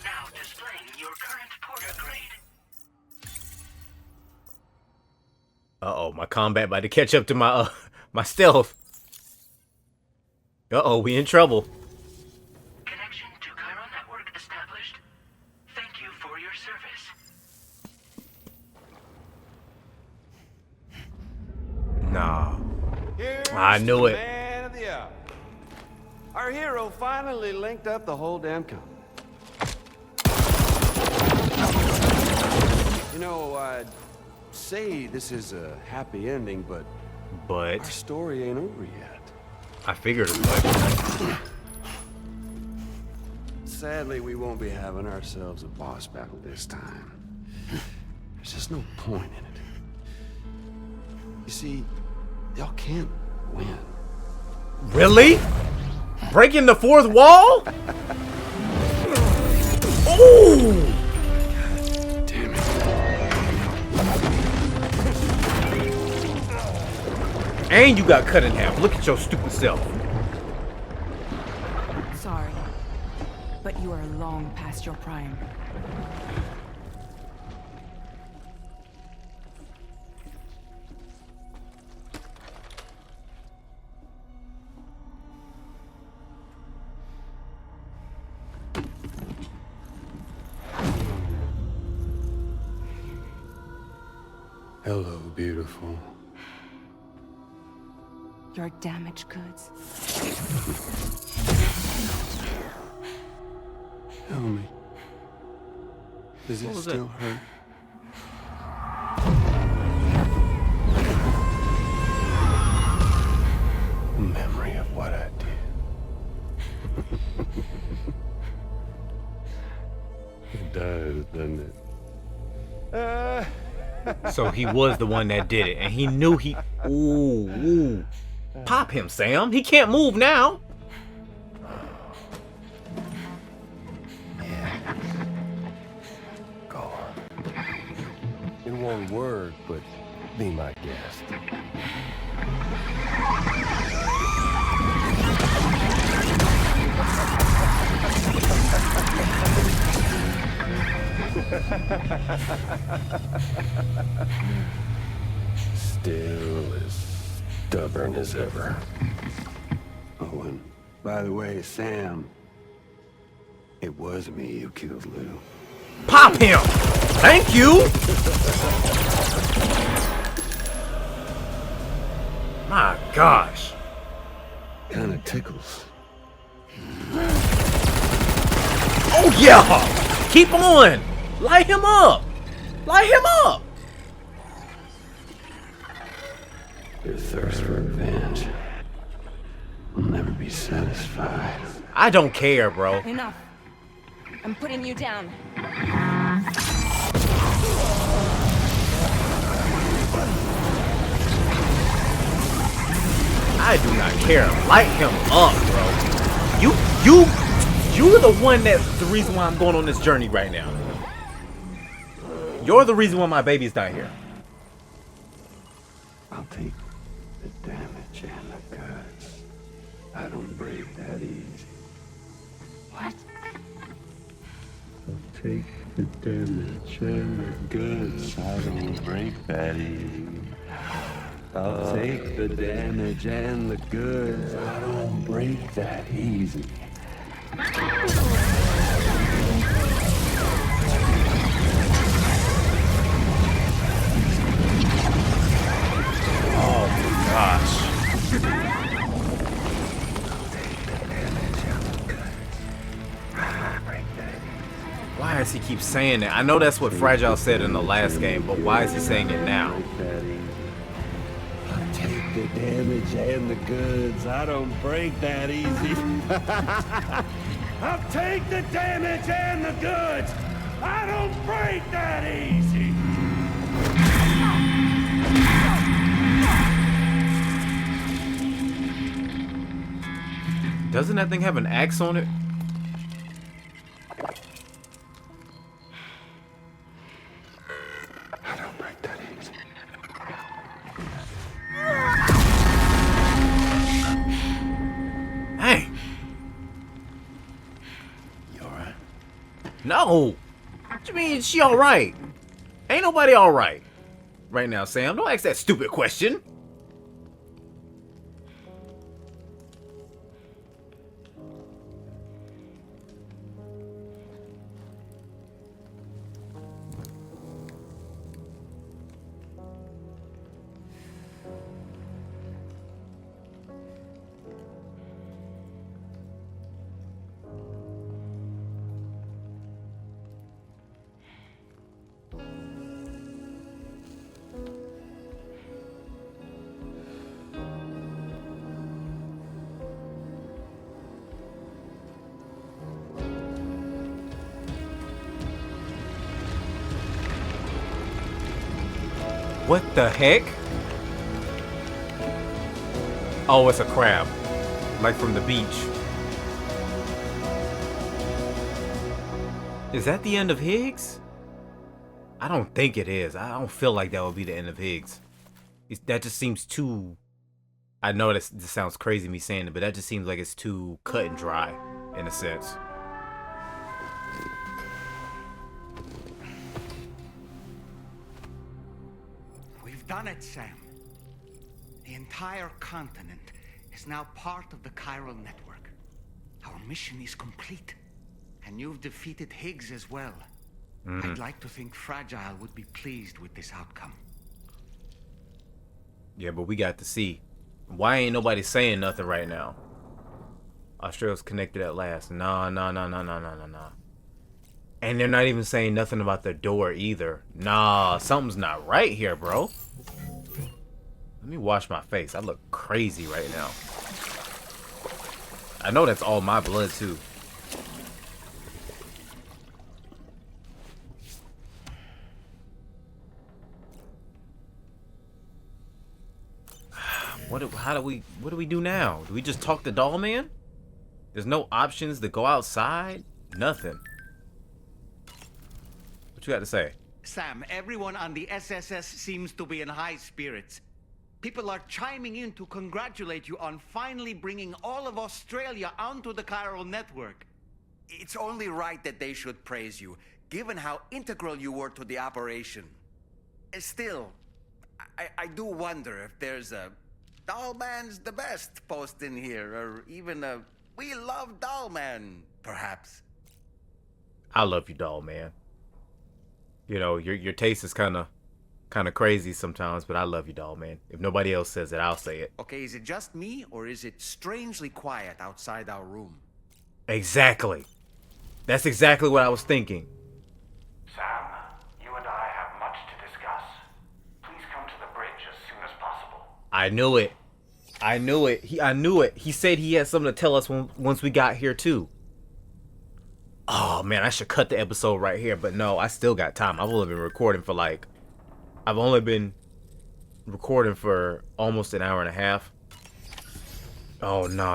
Now displaying your current porter grade. Uh-oh, my combat about to catch up to my my stealth. Uh-oh, we in trouble. your service. Nah. Here's I knew the it. Man of the hour. Our hero finally linked up the whole damn company. You know, I'd say this is a happy ending, but our story ain't over yet. I figured as much. Sadly, we won't be having ourselves a boss battle this time. There's just no point in it. You see, y'all can't win. Really? Breaking the fourth wall? Ooh! Damn it. And you got cut in half. Look at your stupid self. Sorry, but you are long past your prime. Hello, beautiful. Your damaged goods. Tell me. Does it What was still that? hurt? Memory of what I did. It does, doesn't it? So he was the one that did it, and he knew he. Ooh. Pop him, Sam. He can't move now. Go on. In one word, but be my guest. Still as stubborn as ever. Oh, and by the way, Sam, it was me who killed Lou. Pop him. Thank you. My gosh. Kinda tickles. Oh yeah. Keep on. Light him up. Light him up. Your thirst for revenge will never be satisfied. I don't care, bro. Enough. I'm putting you down. I do not care. Light him up, bro. You're the one that's the reason why I'm going on this journey right now. You're the reason why my baby's not here. I'll take the damage and the goods. I don't break that easy. What? I'll take the damage and the goods. I don't break that easy. I'll take the damage and the goods. I don't break that easy. Oh my gosh. Why does he keep saying that? I know that's what Fragile said in the last game, but why is he saying it now? I'll take the damage and the goods. I don't break that easy. I'll take the damage and the goods. I don't break that easy. Doesn't that thing have an axe on it? I don't break that easy. Hey. You alright? No. What you mean she alright? Ain't nobody alright. Right now, Sam. Don't ask that stupid question. What the heck? Oh, it's a crab. Like from the beach. Is that the end of Higgs? I don't think it is. I don't feel like that would be the end of Higgs. That just seems too... I know this sounds crazy me saying it, but that just seems like it's too cut and dry, in a sense. We've done it, Sam. The entire continent is now part of the chiral network. Our mission is complete. And you've defeated Higgs as well. I'd like to think Fragile would be pleased with this outcome. Yeah, but we got to see. Why ain't nobody saying nothing right now? Australia's connected at last. Nah. And they're not even saying nothing about the door either. Nah, something's not right here, bro. Let me wash my face. I look crazy right now. I know that's all my blood, too. What do we do now? Do we just talk to Doll Man? There's no options to go outside? Nothing. What you got to say? Sam, everyone on the SSS seems to be in high spirits. People are chiming in to congratulate you on finally bringing all of Australia onto the chiral network. It's only right that they should praise you, given how integral you were to the operation. Still, I do wonder if there's a Doll Man's the best post in here, or even a We Love Doll Man, perhaps. I love you, Doll Man. You know, your taste is kind of crazy sometimes, but I love you, Doll Man. If nobody else says it, I'll say it. Okay, is it just me, or is it strangely quiet outside our room? Exactly. That's exactly what I was thinking. Sam, you and I have much to discuss. Please come to the bridge as soon as possible. I knew it. I knew it. He said he had something to tell us once we got here too. Oh man, I should cut the episode right here, but no, I still got time. I've only been recording for almost an hour and a half. Oh no.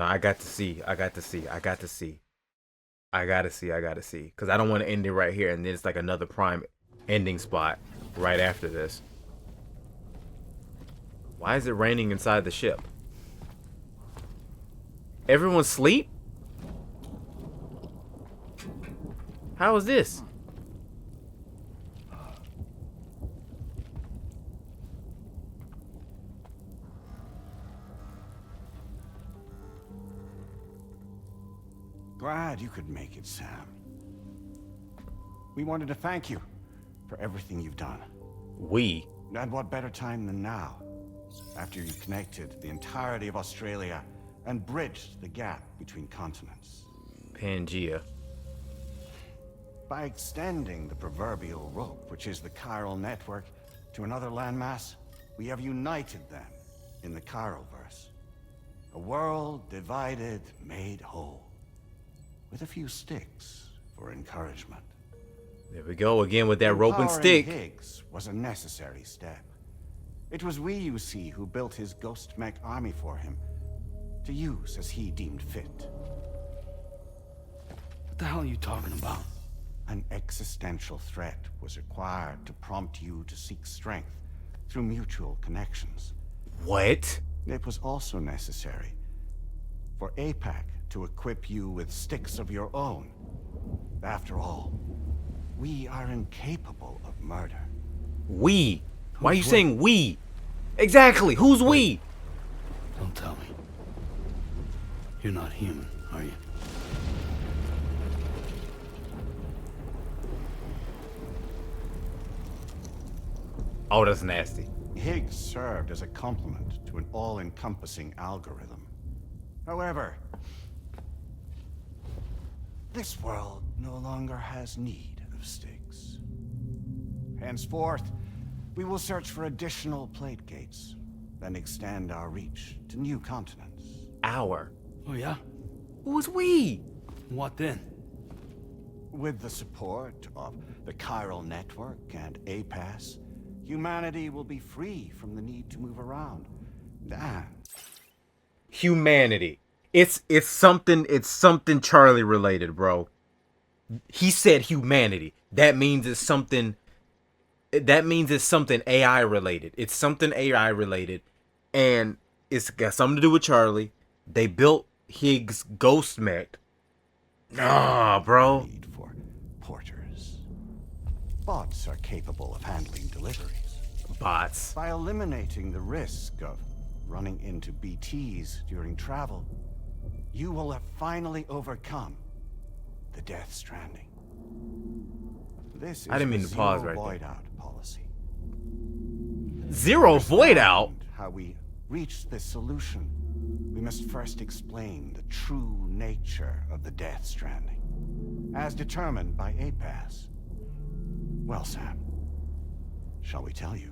I got to see. Because I don't want to end it right here and then it's like another prime ending spot right after this. Why is it raining inside the ship? Everyone sleep? How is this? Glad you could make it, Sam. We wanted to thank you for everything you've done. We? And what better time than now, after you connected the entirety of Australia and bridged the gap between continents. Pangea. By extending the proverbial rope, which is the chiral network, to another landmass, we have united them in the Chiralverse. A world divided, made whole. With a few sticks for encouragement. There we go again with that rope and stick. Higgs was a necessary step. It was we, you see, who built his ghost mech army for him, to use as he deemed fit. What the hell are you talking about? An existential threat was required to prompt you to seek strength through mutual connections. What? It was also necessary for APAC to equip you with sticks of your own. After all, we are incapable of murder. We? Why are you saying we? Exactly, who's we? Don't tell me. You're not human, are you? Oh, that's nasty. Higgs served as a complement to an all-encompassing algorithm. However, this world no longer has need of sticks. Henceforth, we will search for additional plate gates, then extend our reach to new continents. Our? Oh yeah? Who's we? What then? With the support of the chiral network and APAS, humanity will be free from the need to move around. Damn. Humanity. It's something Charlie related, bro. He said humanity. That means it's something AI related. It's something AI related. And it's got something to do with Charlie. They built Higgs ghost mech. Nah, bro. Need for porters. Bots are capable of handling deliveries. Bots. By eliminating the risk of running into BTs during travel, you will have finally overcome the Death Stranding. This is I didn't mean the to pause zero right void there. out policy. Zero void out? How we reached this solution, we must first explain the true nature of the Death Stranding, as determined by APAS. Well, Sam, shall we tell you?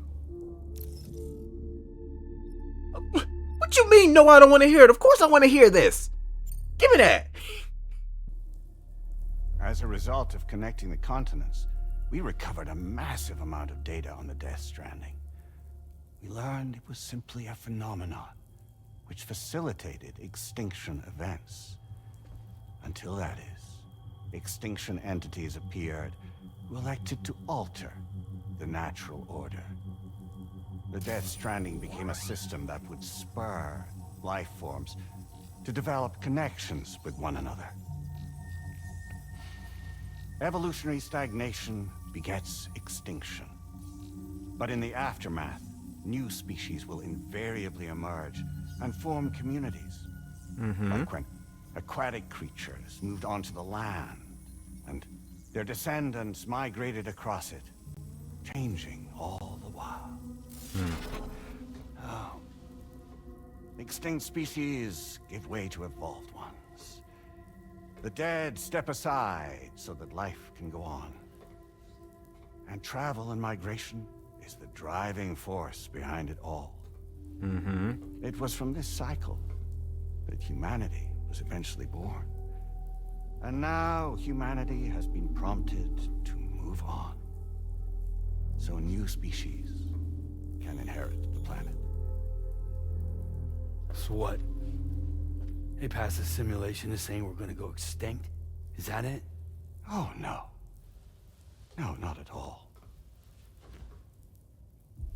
What you mean, no, I don't want to hear it? Of course I want to hear this. Give me that. As a result of connecting the continents, we recovered a massive amount of data on the Death Stranding. We learned it was simply a phenomenon which facilitated extinction events. Until that is, extinction entities appeared who elected to alter the natural order. The Death Stranding became a system that would spur life forms to develop connections with one another. Evolutionary stagnation begets extinction. But in the aftermath, new species will invariably emerge and form communities. Like when aquatic creatures moved onto the land, and their descendants migrated across it, changing all the while. Oh. Extinct species give way to evolved ones. The dead step aside so that life can go on. And travel and migration is the driving force behind it all. It was from this cycle that humanity was eventually born. And now humanity has been prompted to move on. So new species can inherit the planet. So what? APAS's simulation is saying we're gonna go extinct? Is that it? Oh, no. No, not at all.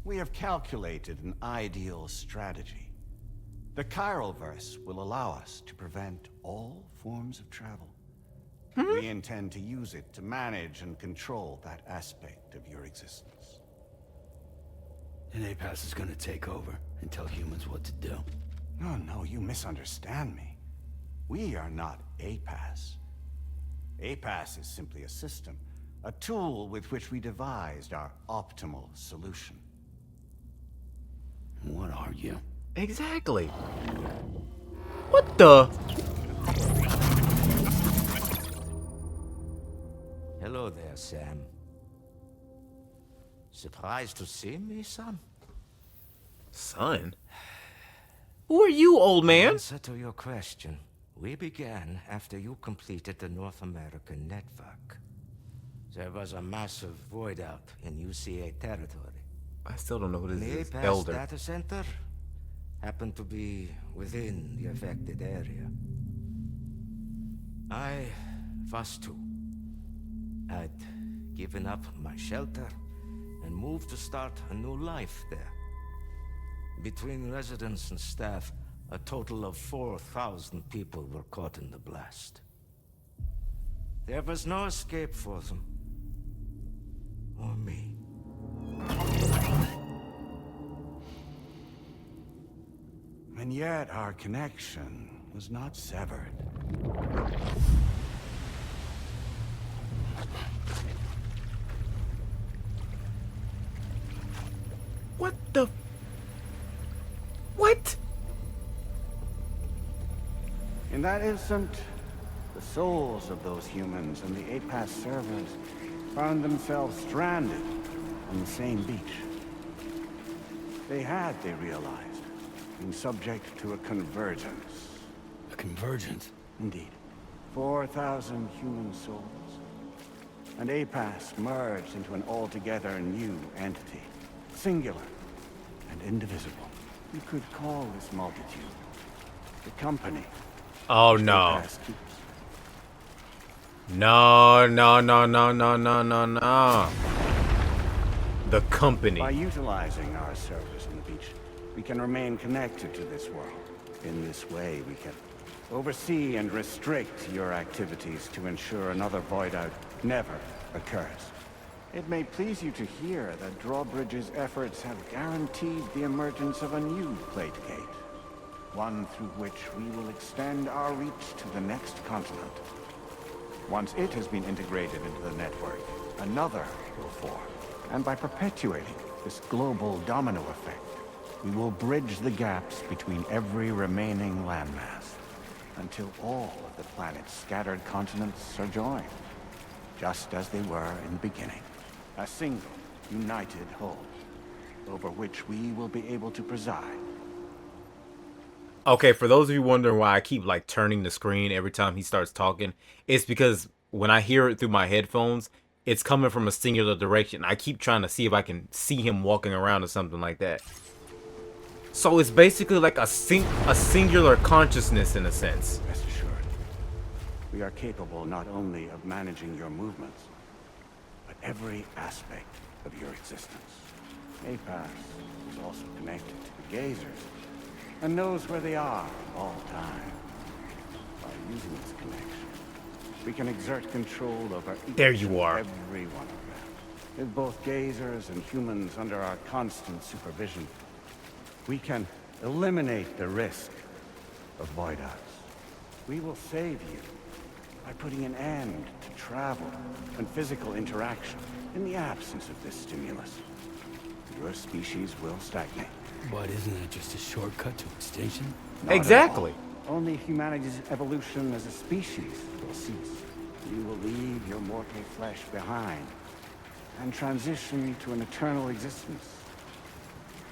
We have calculated an ideal strategy. The Chiralverse will allow us to prevent all forms of travel. We intend to use it to manage and control that aspect of your existence. And APAS is gonna take over and tell humans what to do. No, you misunderstand me. We are not APAS. APAS is simply a system, a tool with which we devised our optimal solution. What are you? Exactly. What the? Hello there, Sam. Surprised to see me, son? Son? Who are you, old man? Answer to your question. We began after you completed the North American network. There was a massive void out in UCA territory. I still don't know who this is. The APAS Elder. data center happened to be within the affected area. I was too. I'd given up my shelter and moved to start a new life there. Between residents and staff, a total of 4,000 people were caught in the blast. There was no escape for them. Or me. And yet our connection was not severed. What the? What? In that instant, the souls of those humans and the APAS servers found themselves stranded on the same beach. They realized, been subject to a convergence. A convergence? Indeed. 4,000 human souls. And APAS merged into an altogether new entity. singular and indivisible. You could call this multitude the company. Oh no. No, no, no, no, no, no, no, no. The company. By utilizing our service on the beach, we can remain connected to this world. In this way, we can oversee and restrict your activities to ensure another void out never occurs. It may please you to hear that Drawbridge's efforts have guaranteed the emergence of a new plate gate. One through which we will extend our reach to the next continent. Once it has been integrated into the network, another will form. And by perpetuating this global domino effect, we will bridge the gaps between every remaining landmass until all of the planet's scattered continents are joined, just as they were in the beginning. A single, united whole, over which we will be able to preside. Okay, for those of you wondering why I keep like turning the screen every time he starts talking, it's because when I hear it through my headphones, it's coming from a singular direction. I keep trying to see if I can see him walking around or something like that. So it's basically like a singular consciousness in a sense. Rest assured, we are capable not only of managing your movements, but every aspect of your existence. APAS is also connected to the gazers and knows where they are at all time. By using this connection, we can exert control over there you are. Every one of them. With both gazers and humans under our constant supervision, we can eliminate the risk of void outs. We will save you by putting an end to travel and physical interaction in the absence of this stimulus. Your species will stagnate. But isn't that just a shortcut to extinction? Not exactly. at all. Only humanity's evolution as a species will cease. You will leave your mortal flesh behind and transition to an eternal existence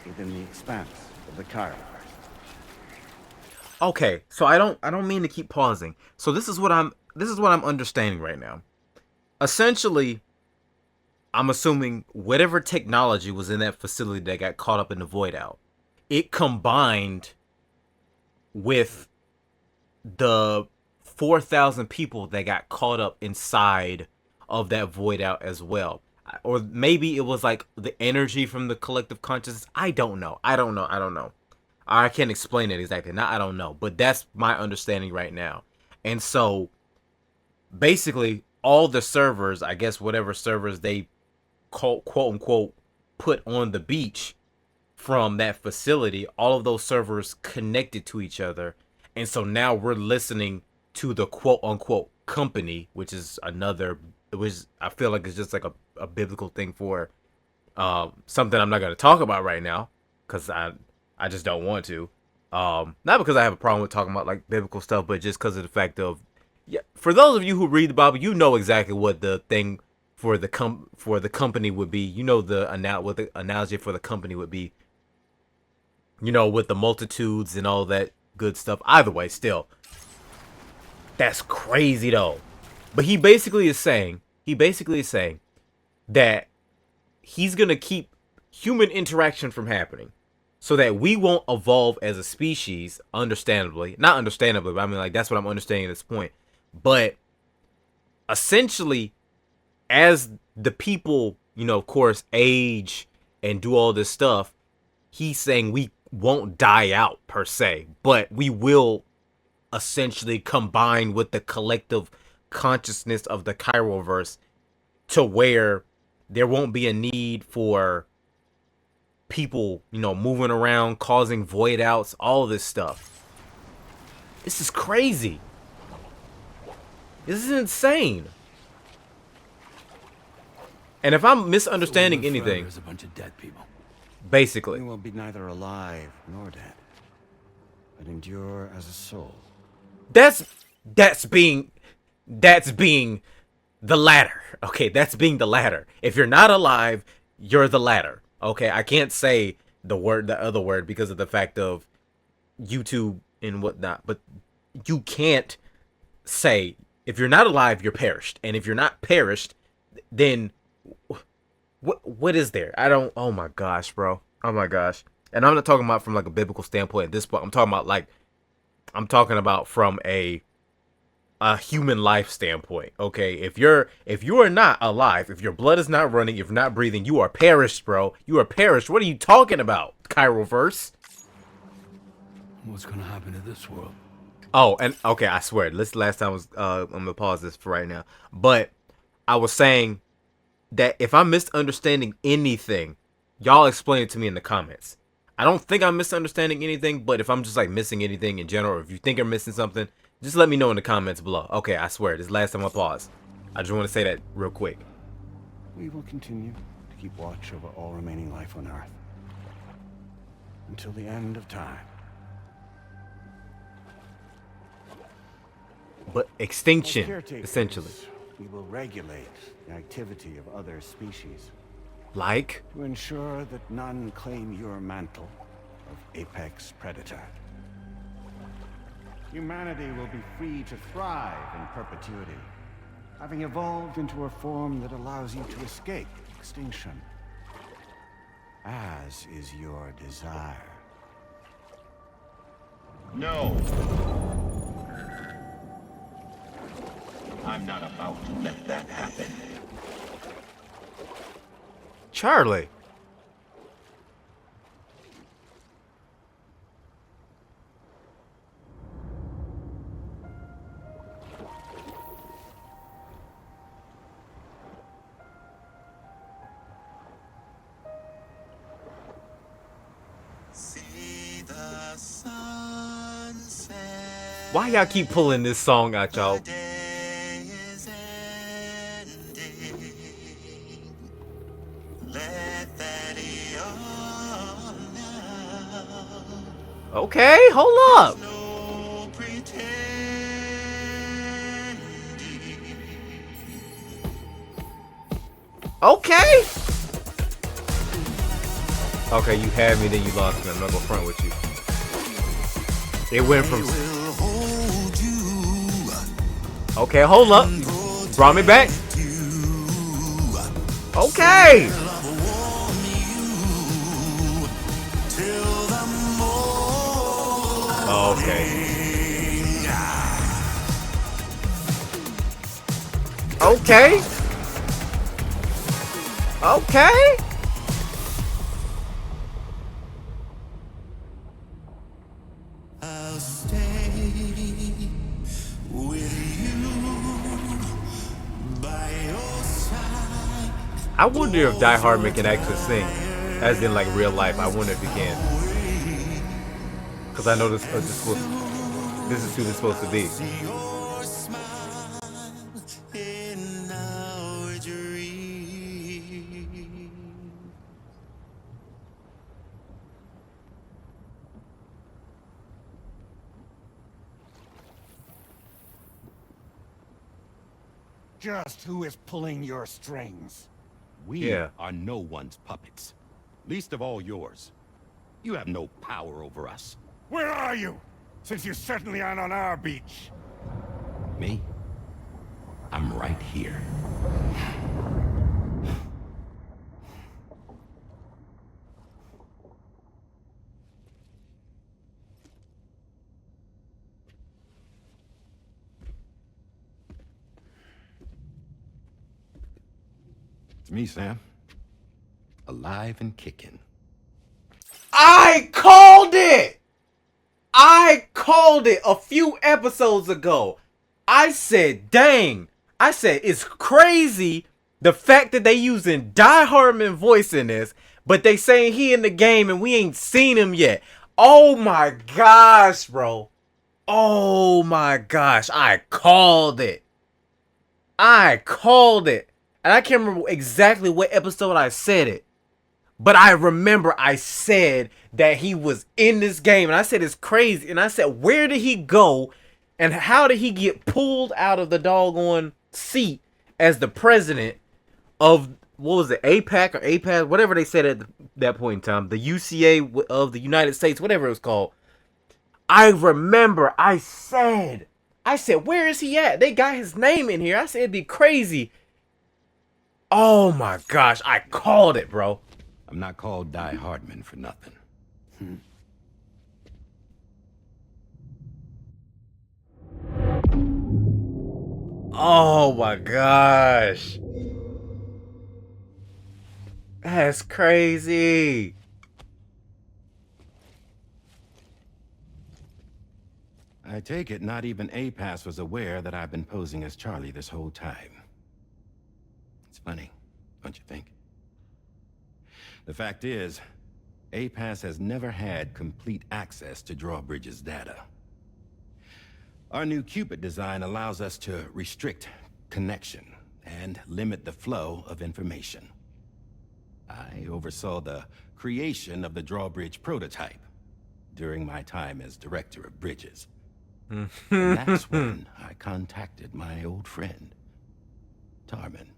within the expanse of the Chiroverse. Okay, so I don't mean to keep pausing. So this is what I'm understanding right now. Essentially, I'm assuming whatever technology was in that facility that got caught up in the void out, it combined with the 4,000 people that got caught up inside of that void out as well. Or maybe it was like the energy from the collective consciousness. I don't know. I can't explain it exactly. Now I don't know. But that's my understanding right now. And so basically all the servers, I guess whatever servers they quote unquote put on the beach from that facility, all of those servers connected to each other. And so now we're listening to the quote unquote company, which is another, which I feel like it's just like a biblical thing for something I'm not going to talk about right now because I just don't want to. Not because I have a problem with talking about like biblical stuff, but just because of the fact of, yeah, for those of you who read the Bible, you know exactly what the thing for the company would be. You know what the analogy for the company would be. You know, with the multitudes and all that good stuff. Either way, still, that's crazy though. But he basically is saying that he's gonna keep human interaction from happening, so that we won't evolve as a species. Not understandably, but I mean, like, that's what I'm understanding at this point. But essentially, as the people, you know, of course, age and do all this stuff, he's saying we won't die out per se, but we will essentially combine with the collective consciousness of the Chiroverse to where there won't be a need for people, you know, moving around, causing void outs, all this stuff. This is crazy. This is insane. And if I'm misunderstanding anything, there's a bunch of dead people. Basically, we will be neither alive nor dead, but endure as a soul. That's being the latter. Okay, that's being the latter. If you're not alive, you're the latter. Okay, I can't say the other word because of the fact of YouTube and whatnot, but you can't say if you're not alive, you're perished. And if you're not perished, then What is there? I don't. Oh my gosh, bro. Oh my gosh. And I'm not talking about from like a biblical standpoint at this point. I'm talking about from a human life standpoint. Okay, if you are not alive, if your blood is not running, if you're not breathing, you are perished, bro. You are perished. What are you talking about, Chiroverse? What's gonna happen to this world? Oh, and okay, I swear, this last time was I'm gonna pause this for right now. But I was saying that if I'm misunderstanding anything, y'all explain it to me in the comments. I don't think I'm misunderstanding anything, but if I'm just like missing anything in general, or if you think I'm missing something, just let me know in the comments below. Okay, I swear, this is the last time I pause. I just want to say that real quick. We will continue to keep watch over all remaining life on Earth until the end of time. But extinction, As caretakers, essentially. We will regulate the activity of other species. Like? To ensure that none claim your mantle of apex predator. Humanity will be free to thrive in perpetuity, having evolved into a form that allows you to escape extinction, as is your desire. No! I'm not about to let that happen. Charlie. Why y'all keep pulling this song out, y'all? Okay, hold up. Okay. Okay, you had me, then you lost me. I'm not gonna front with you. It went from. Okay, hold up. Brought me back. Okay. Okay. Okay. Okay. I'll stay with you by your side. I wonder if Die-Hardman can actually sing, as in like real life. I wonder if he can. Because I know this is who this is supposed to be. Just who is pulling your strings? We are no one's puppets. Least of all yours. You have no power over us. Where are you? Since you certainly aren't on our beach. Me? I'm right here. It's me, Sam. Alive and kicking. I called it! I called it a few episodes ago. I said, dang. I said, it's crazy the fact that they using Die-Hardman voice in this, but they saying he in the game and we ain't seen him yet. Oh my gosh, bro. Oh my gosh. I called it. I called it. And I can't remember exactly what episode I said it. But I remember I said that he was in this game. And I said it's crazy. And I said, where did he go? And how did he get pulled out of the doggone seat as the president of, what was it, APAC or APAC? Whatever they said at that point in time. The UCA of the United States, whatever it was called. I remember I said, where is he at? They got his name in here. I said it'd be crazy Oh my gosh, I called it, bro. I'm not called Die-Hardman for nothing. Oh my gosh. That's crazy. I take it not even APAS was aware that I've been posing as Charlie this whole time. It's funny, don't you think? The fact is, APAS has never had complete access to Drawbridge's data. Our new Cupid design allows us to restrict connection and limit the flow of information. I oversaw the creation of the Drawbridge prototype during my time as director of bridges. And that's when I contacted my old friend, Tarman.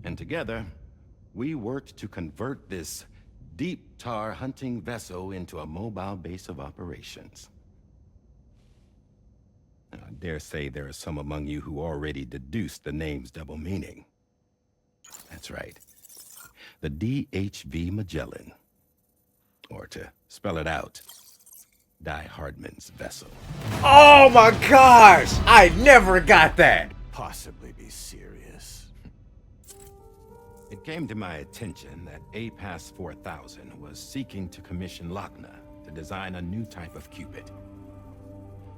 And together, we worked to convert this deep tar hunting vessel into a mobile base of operations. Now, I dare say there are some among you who already deduced the name's double meaning. That's right. The DHV Magellan. Or to spell it out, Die-Hardman's vessel. Oh my gosh! I never got that! Possibly be serious. It came to my attention that APAS 4000 was seeking to commission Lochna to design a new type of Cupid.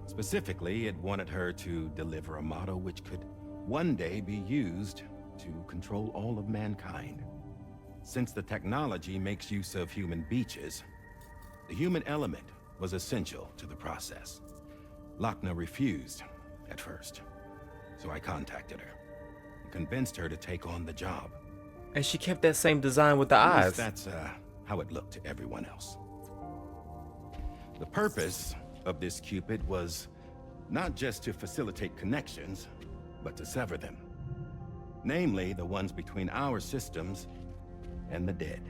Specifically, it wanted her to deliver a model which could one day be used to control all of mankind. Since the technology makes use of human beaches, the human element was essential to the process. Lochna refused at first, so I contacted her and convinced her to take on the job. And she kept that same design with the At least eyes. that's how it looked to everyone else. The purpose of this Cupid was not just to facilitate connections, but to sever them. Namely, the ones between our systems and the dead.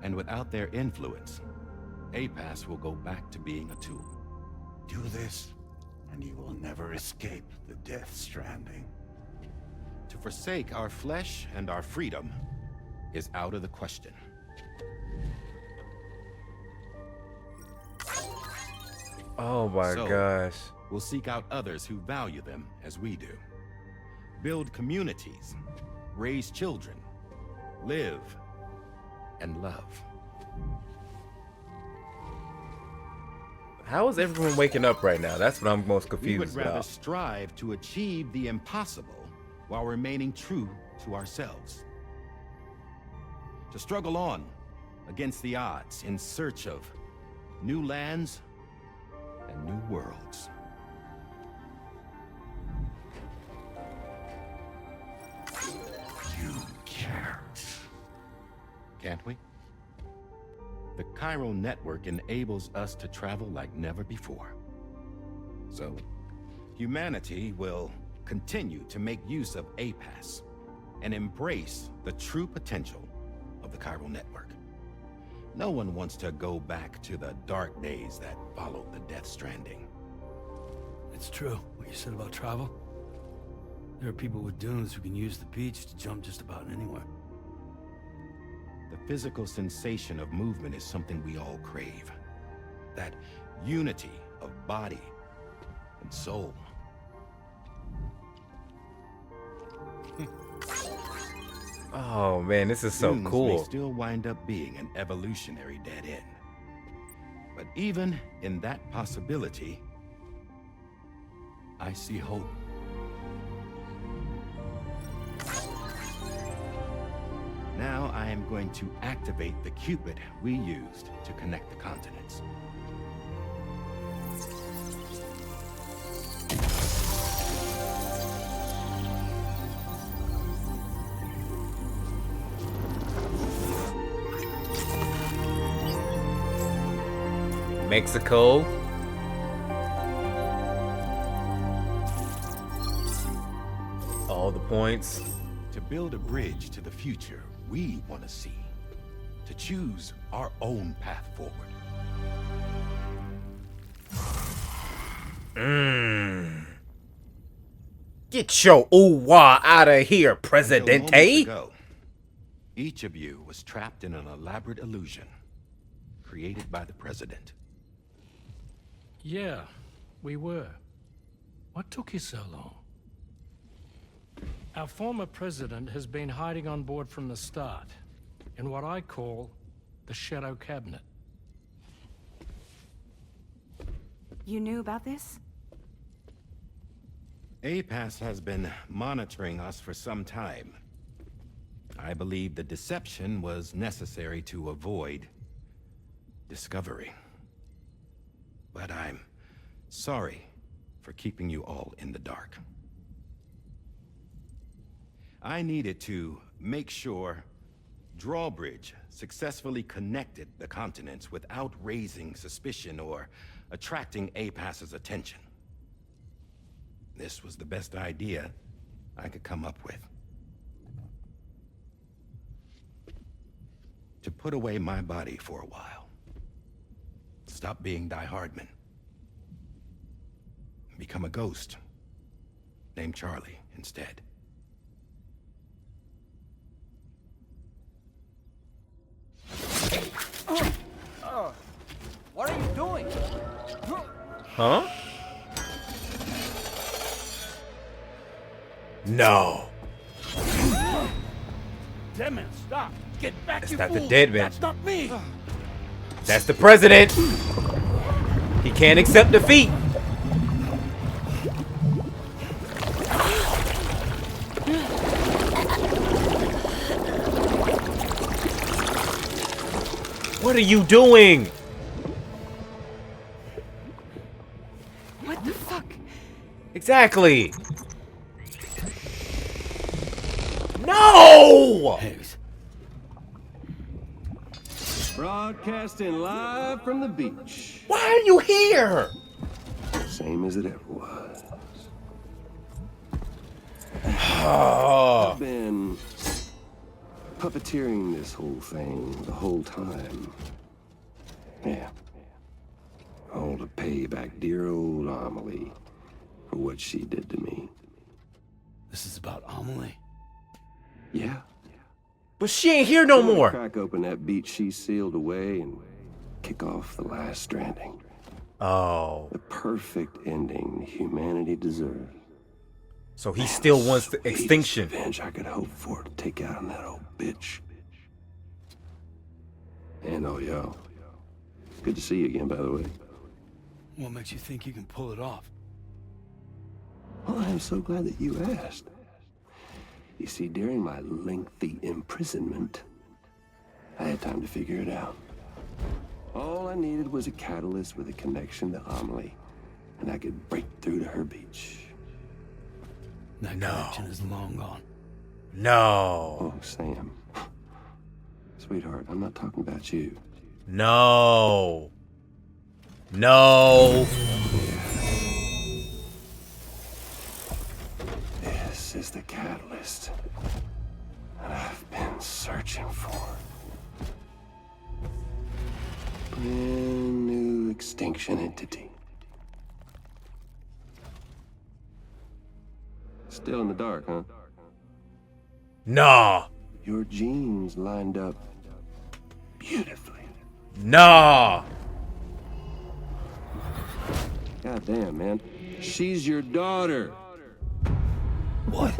And without their influence, APAS will go back to being a tool. Do this, and you will never escape the death stranding. To forsake our flesh and our freedom is out of the question. Oh my So, gosh. We'll seek out others who value them as we do. Build communities, raise children, live, and love. How is everyone waking up right now? That's what I'm most We would confused rather about. strive to achieve the impossible while remaining true to ourselves. To struggle on against the odds in search of new lands and new worlds. You can't. Can't we? The chiral network enables us to travel like never before. So, humanity will continue to make use of APAS and embrace the true potential of the chiral network. No one wants to go back to the dark days that followed the Death Stranding. It's true, what you said about travel. There are people with dunes who can use the beach to jump just about anywhere. The physical sensation of movement is something we all crave. That unity of body and soul. Oh man, this is so Dunes may cool. still wind up being an evolutionary dead end. But even in that possibility, I see hope. Now I am going to activate the Cupid we used to connect the continents. Mexico. All the points. To build a bridge to the future we want to see. To choose our own path forward. Get your ooh-wah out of here, Until Presidente. moments ago, each of you was trapped in an elaborate illusion created by the President. Yeah, we were. What took you so long? Our former president has been hiding on board from the start, in what I call the Shadow Cabinet. You knew about this? APAS has been monitoring us for some time. I believe the deception was necessary to avoid discovery. But I'm sorry for keeping you all in the dark. I needed to make sure Drawbridge successfully connected the continents without raising suspicion or attracting APAS's attention. This was the best idea I could come up with. To put away my body for a while. Stop being Die-Hardman. Become a ghost. Named Charlie instead. What are you doing? Huh? No. Dead man, stop! Get back, That's you not the fool. dead man. That's not me! That's the president. He can't accept defeat. What are you doing? What the fuck? Exactly. No! Higgs. Broadcasting live from the beach. Why are you here? Same as it ever was. Oh. I've been puppeteering this whole thing the whole time. Yeah. All to pay back dear old Amelie for what she did to me. This is about Amelie? Yeah. But she ain't here no more. Crack open that beach she sealed away and kick off the last Stranding. Oh. The perfect ending humanity deserves. So he still wants the extinction. Revenge I could hope for to take out on that old bitch. And oh, yo. Good to see you again, by the way. What makes you think you can pull it off? Well, I'm so glad that you asked. You see, during my lengthy imprisonment, I had time to figure it out. All I needed was a catalyst with a connection to Amelie, and I could break through to her beach. That connection is long gone. No. Oh, Sam. Sweetheart, I'm not talking about you. No. No. This is the catalyst that I've been searching for. Brand new extinction entity. Still in the dark, huh? Nah. Your genes lined up beautifully. Nah. God damn, man. She's your daughter. What?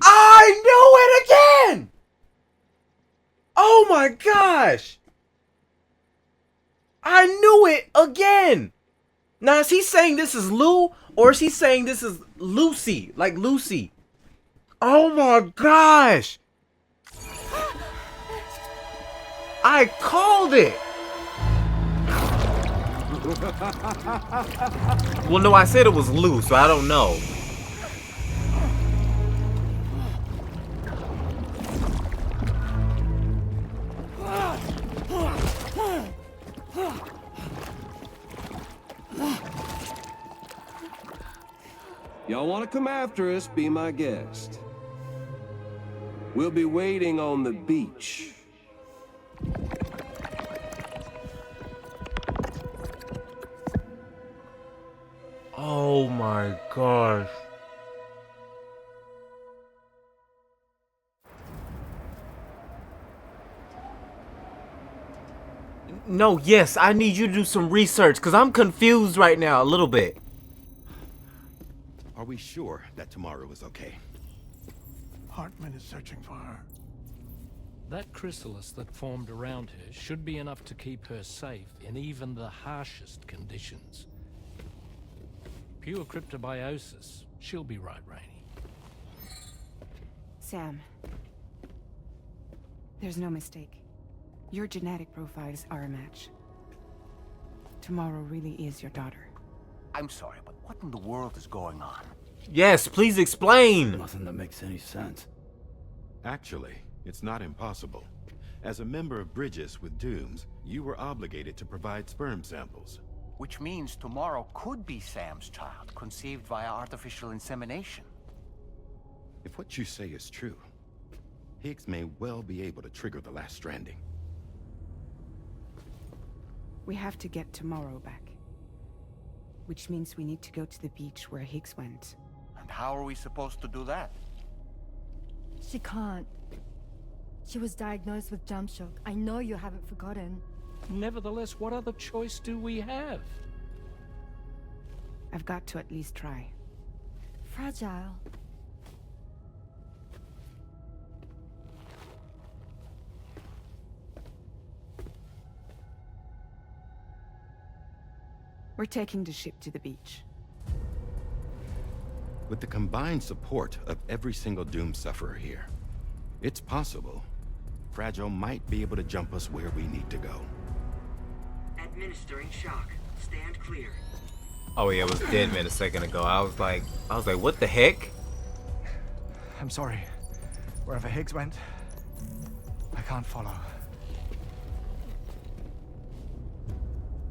I knew it again! Oh my gosh! I knew it again! Now, is he saying this is Lou, or is he saying this is Lucy? Like Lucy? Oh my gosh! I called it! Well, no, I said it was Lou, so I don't know. Y'all want to come after us, be my guest. We'll be waiting on the beach. Oh my gosh. No, yes, I need you to do some research because I'm confused right now a little bit. Are we sure that tomorrow is okay? Hartman is searching for her. That chrysalis that formed around her should be enough to keep her safe in even the harshest conditions. Pure cryptobiosis. She'll be right, Rainey. Sam. There's no mistake. Your genetic profiles are a match. Tomorrow really is your daughter. I'm sorry, but what in the world is going on? Yes, please explain. Nothing that makes any sense. Actually, it's not impossible. As a member of Bridges with Dooms, you were obligated to provide sperm samples. Which means tomorrow could be Sam's child, conceived via artificial insemination. If what you say is true, Higgs may well be able to trigger the last stranding. We have to get tomorrow back. Which means we need to go to the beach where Higgs went. And how are we supposed to do that? She can't. She was diagnosed with jump shock. I know you haven't forgotten. Nevertheless, what other choice do we have? I've got to at least try. Fragile. We're taking the ship to the beach. With the combined support of every single Doom sufferer here, it's possible Fragile might be able to jump us where we need to go. Administering shock. Stand clear. Oh yeah, it was dead man a second ago. I was like, what the heck? I'm sorry. Wherever Higgs went, I can't follow.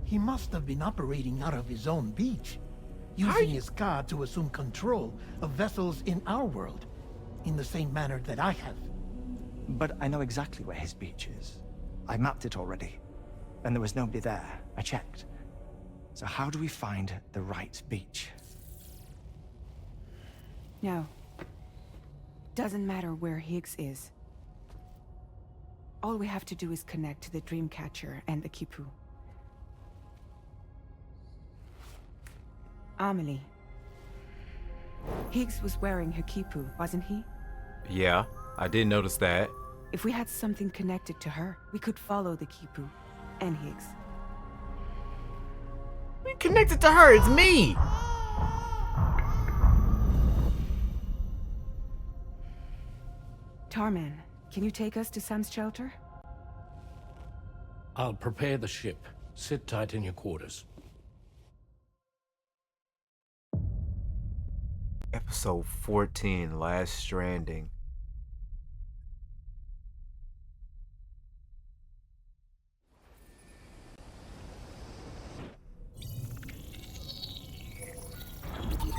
He must have been operating out of his own beach, using his car to assume control of vessels in our world, in the same manner that I have. But I know exactly where his beach is. I mapped it already, and there was nobody there. I checked. So how do we find the right beach? No. Doesn't matter where Higgs is. All we have to do is connect to the Dreamcatcher and the Kipu. Amelie. Higgs was wearing her Kipu, wasn't he? Yeah, I did notice that. If we had something connected to her, we could follow the Kipu and Higgs. We connected to her, it's me! Tarman, can you take us to Sam's shelter? I'll prepare the ship. Sit tight in your quarters. Episode 14, Last Stranding.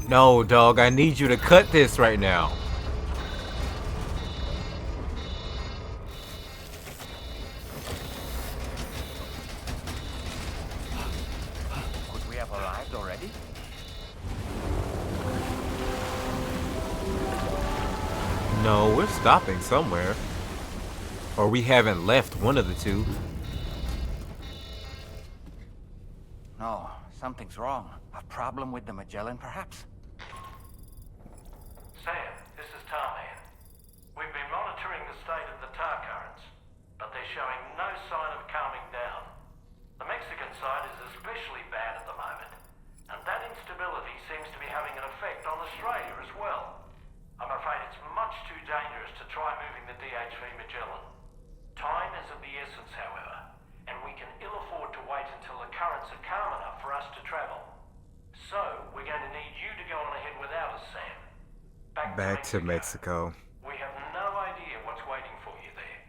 No, dog, I need you to cut this right now. Could we have arrived already? No, we're stopping somewhere. Or we haven't left, one of the two. No, something's wrong. A problem with the Magellan, perhaps? Sam, this is Tarman. We've been monitoring the state of the tar currents, but they're showing no sign of calming down. The Mexican side is especially bad at the moment, and that instability seems to be having an effect on Australia as well. I'm afraid it's much too dangerous to try moving the DHV Magellan. Time is of the essence, however, and we can ill afford to wait until the currents are calm enough for us to travel. So, we're going to need you to go on ahead without us, Sam. Back to Mexico. We have no idea what's waiting for you there.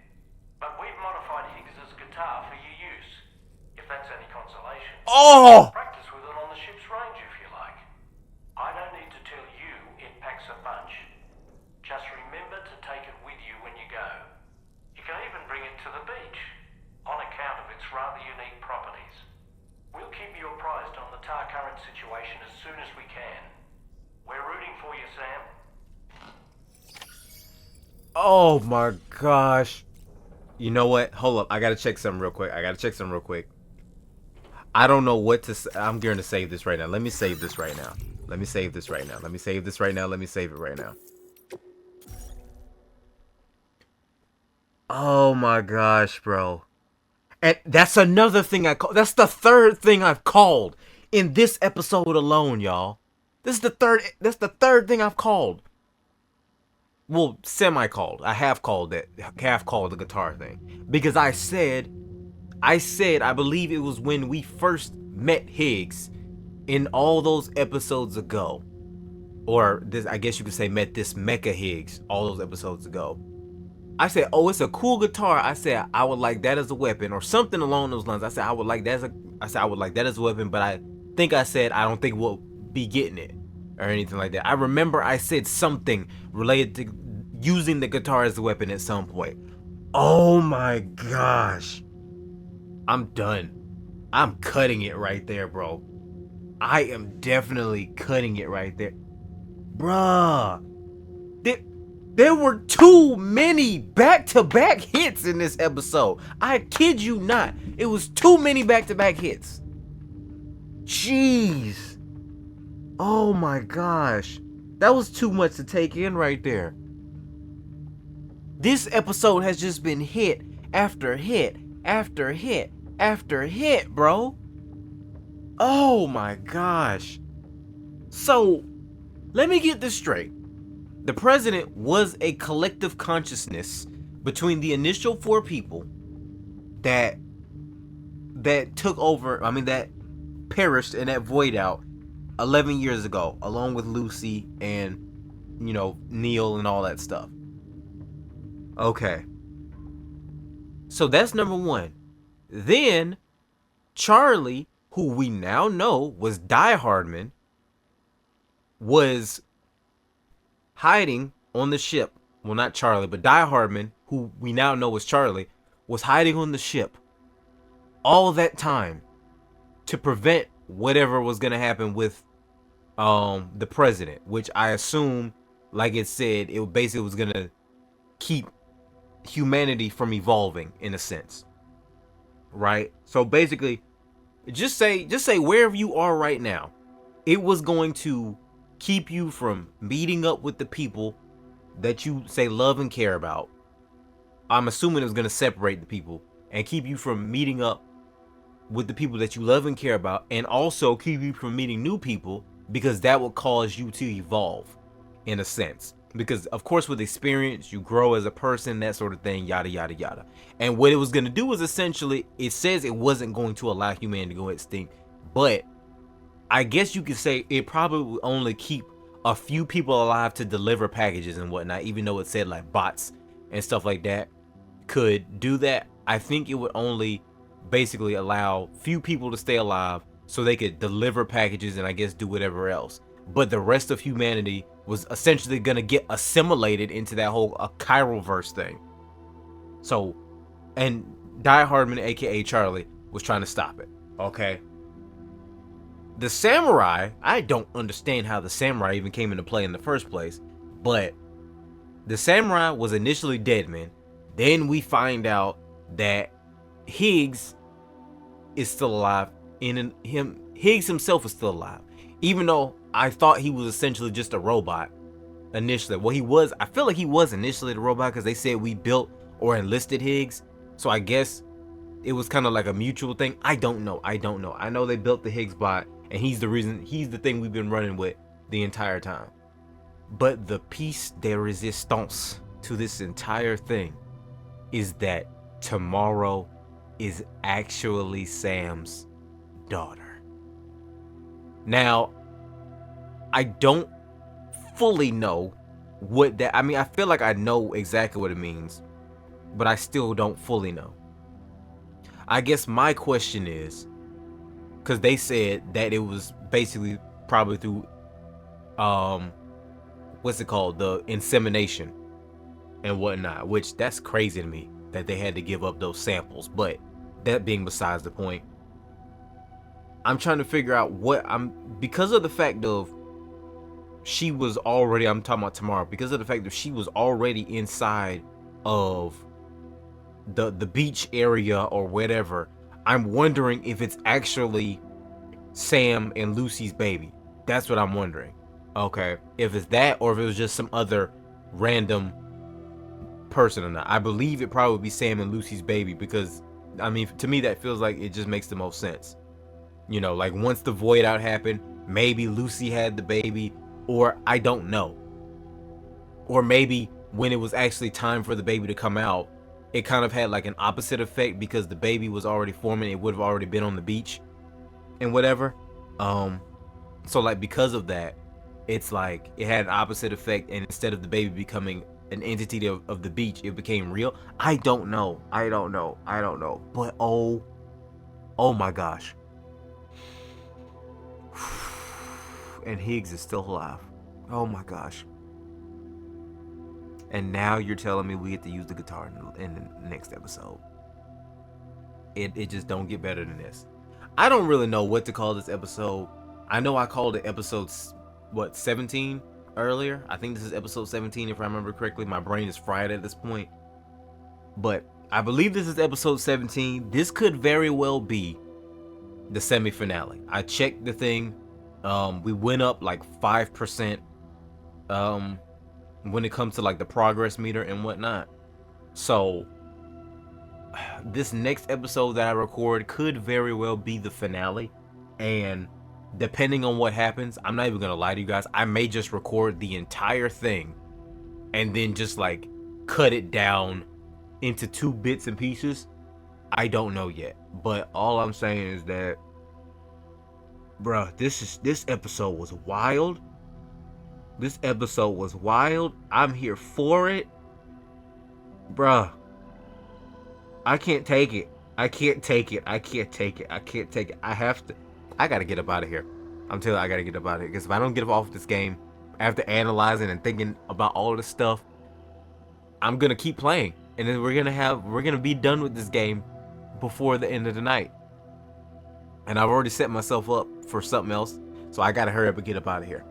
But we've modified Higgs's guitar for your use, if that's any consolation. Oh! Practice with it on the ship's range if you like. I don't need to tell you it packs a punch. Just remember to take it with you when you go. You can even bring it to the beach, on account of its rather unique properties. We'll keep you apprised on the tar current current situation as soon as we can. We're rooting for you, Sam. Oh my gosh. You know what? Hold up. I gotta check something real quick. I don't know what to say. I'm going to save this right now. Let me save this right now. Let me save this right now. Let me save this right now. Let me save it right now. Oh my gosh, bro. And that's another thing I call. That's the third thing I've called in this episode alone, y'all. This is the third. That's the third thing I've called. Well, semi-called. I have called that. Half called the guitar thing because I said, I believe it was when we first met Higgs in all those episodes ago, or this. I guess you could say met this Mecha-Higgs all those episodes ago. I said, oh, it's a cool guitar. I said, I would like that as a weapon or something along those lines. I said, I would like that as a weapon, but I think I said, I don't think we'll be getting it or anything like that. I remember I said something related to using the guitar as a weapon at some point. Oh my gosh. I'm done. I'm cutting it right there, bro. I am definitely cutting it right there. Bruh. There were too many back-to-back hits in this episode. I kid you not. It was too many back-to-back hits. Jeez. Oh my gosh. That was too much to take in right there. This episode has just been hit after hit after hit after hit, bro. Oh my gosh. So, let me get this straight. The president was a collective consciousness between the initial 4 people that took over, that perished in that void out 11 years ago, along with Lucy and, Neil and all that stuff. Okay. So that's number 1. Then, Charlie, who we now know was Die-Hardman, was hiding on the ship. Well, not Charlie, but Die-Hardman, who we now know was Charlie, was hiding on the ship all that time to prevent whatever was going to happen with the president, which I assume, like it said, it basically was going to keep humanity from evolving in a sense. Right? So basically, just say wherever you are right now, it was going to keep you from meeting up with the people that you say love and care about. I'm assuming it was going to separate the people and keep you from meeting up with the people that you love and care about, and also keep you from meeting new people, because that will cause you to evolve in a sense. Because of course with experience you grow as a person, that sort of thing, yada yada yada. And what it was going to do was essentially, it says it wasn't going to allow humanity to go extinct, but I guess you could say it probably would only keep a few people alive to deliver packages and whatnot, even though it said like bots and stuff like that could do that. I think it would only basically allow few people to stay alive so they could deliver packages and I guess do whatever else. But the rest of humanity was essentially going to get assimilated into that whole Chiral-verse thing. So, and Die-Hardman, aka Charlie, was trying to stop it. Okay. The samurai, I don't understand how the samurai even came into play in the first place, but the samurai was initially dead, man. Then we find out that Higgs is still alive, and Higgs himself is still alive, even though I thought he was essentially just a robot initially. Well, I feel like he was initially the robot because they said we built or enlisted Higgs, so I guess it was kind of like a mutual thing. I don't know. I know they built the Higgs bot, and he's the thing we've been running with the entire time. But the piece de resistance to this entire thing is that Tomorrow is actually Sam's daughter. Now, I don't fully know what that, I feel like I know exactly what it means, but I still don't fully know. I guess my question is, because they said that it was basically probably through what's it called, the insemination and whatnot, which that's crazy to me that they had to give up those samples. But that being besides the point, I'm trying to figure out because of the fact of she was already, I'm talking about tomorrow, because of the fact that she was already inside of the beach area or whatever. I'm wondering if it's actually Sam and Lucy's baby. That's what I'm wondering. Okay, if it's that, or if it was just some other random person or not. I believe it probably would be Sam and Lucy's baby, because I mean, to me that feels like it just makes the most sense. You know, like once the void out happened, maybe Lucy had the baby, or I don't know. Or maybe when it was actually time for the baby to come out, it kind of had like an opposite effect, because the baby was already forming, it would have already been on the beach and whatever. So like because of that, it's like it had an opposite effect, and instead of the baby becoming an entity of the beach, it became real. I don't know. But oh my gosh. And Higgs is still alive. Oh my gosh. And now you're telling me we get to use the guitar in the next episode. It just don't get better than this. I don't really know what to call this episode. I know I called it episode 17 earlier. I think this is episode 17 if I remember correctly. My brain is fried at this point. But I believe this is episode 17. This could very well be the semi-finale. I checked the thing. We went up like 5% when it comes to like the progress meter and whatnot. So this next episode that I record could very well be the finale, and depending on what happens, I'm not even gonna lie to you guys, I may just record the entire thing and then just like cut it down into 2 bits and pieces. I don't know yet, but all I'm saying is that, bruh, this episode was wild. This episode was wild. I'm here for it. Bruh. I can't take it. I gotta get up out of here. I'm telling you, I gotta get up out of here. Because if I don't get off this game, after analyzing and thinking about all this stuff, I'm gonna keep playing. And then we're gonna be done with this game before the end of the night. And I've already set myself up for something else, so I gotta hurry up and get up out of here.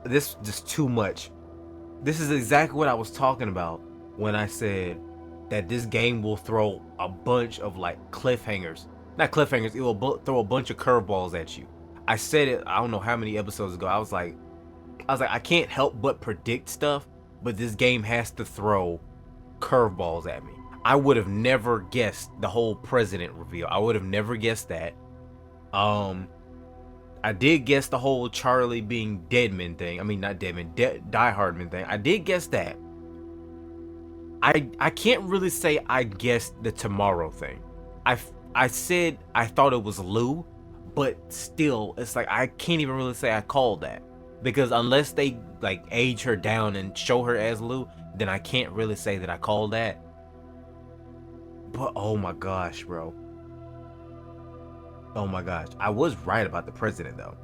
This is just too much. This is exactly what I was talking about when I said that this game will throw a bunch of like cliffhangers. Not cliffhangers, it will throw a bunch of curveballs at you. I said it, I don't know how many episodes ago. I was like, I can't help but predict stuff, but this game has to throw curveballs at me. I would have never guessed the whole president reveal. I would have never guessed that. I did guess the whole Charlie being Deadman thing. I mean, not Deadman, Die-Hardman thing. I did guess that. I can't really say I guessed the tomorrow thing. I said I thought it was Lou, but still, it's like I can't even really say I called that, because unless they like age her down and show her as Lou, then I can't really say that I called that. But oh my gosh, bro. Oh my gosh. I was right about the president though.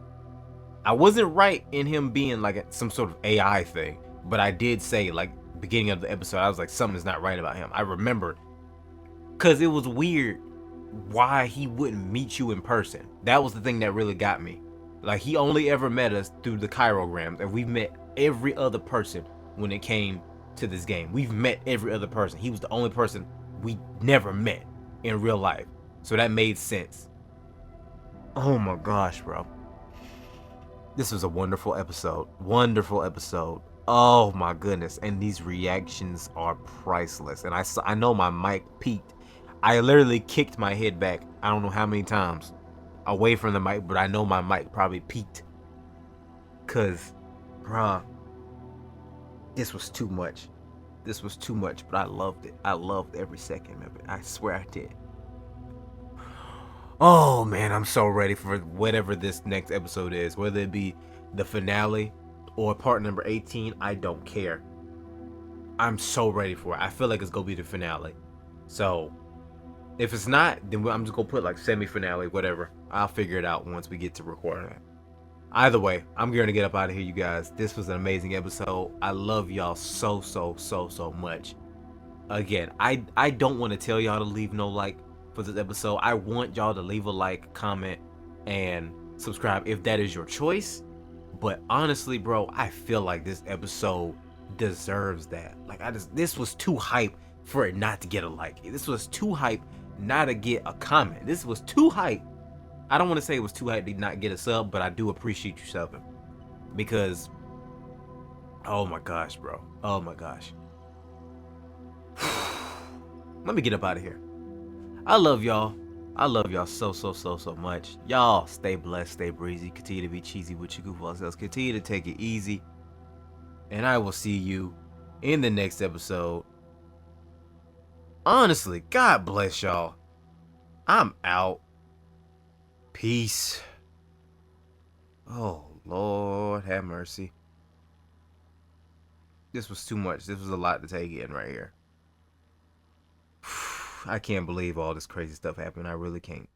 I wasn't right in him being like some sort of AI thing, but I did say like beginning of the episode, I was like, something's not right about him. I remembered, because it was weird why he wouldn't meet you in person. That was the thing that really got me. Like, he only ever met us through the chirograms, and we've met every other person when it came to this game. We've met every other person. He was the only person we never met in real life. So that made sense. Oh my gosh, bro. This was a wonderful episode. Wonderful episode. Oh my goodness. And these reactions are priceless. And I know my mic peaked. I literally kicked my head back, I don't know how many times, away from the mic, but I know my mic probably peaked. Cause, bruh, this was too much. This was too much, but I loved it. I loved every second of it. I swear I did. Oh man, I'm so ready for whatever this next episode is. Whether it be the finale or part number 18, I don't care. I'm so ready for it. I feel like it's gonna be the finale. So, if it's not, then I'm just gonna put like semi-finale, whatever. I'll figure it out once we get to recording it. Either way, I'm going to get up out of here, you guys. This was an amazing episode. I love y'all so much. Again, I don't want to tell y'all to leave no like for this episode. I want y'all to leave a like, comment, and subscribe if that is your choice. But honestly, bro, I feel like this episode deserves that. Like, this was too hype for it not to get a like. This was too hype not to get a comment. This was too hype. I don't want to say it was too hype to not get a sub, but I do appreciate you subbing, because oh my gosh, bro. Oh my gosh. Let me get up out of here. I love y'all. I love y'all so much. Y'all stay blessed, stay breezy, continue to be cheesy with your goofball selves, continue to take it easy, and I will see you in the next episode. Honestly, God bless y'all. I'm out. Peace. Oh, Lord have mercy. This was too much. This was a lot to take in right here. I can't believe all this crazy stuff happened. I really can't.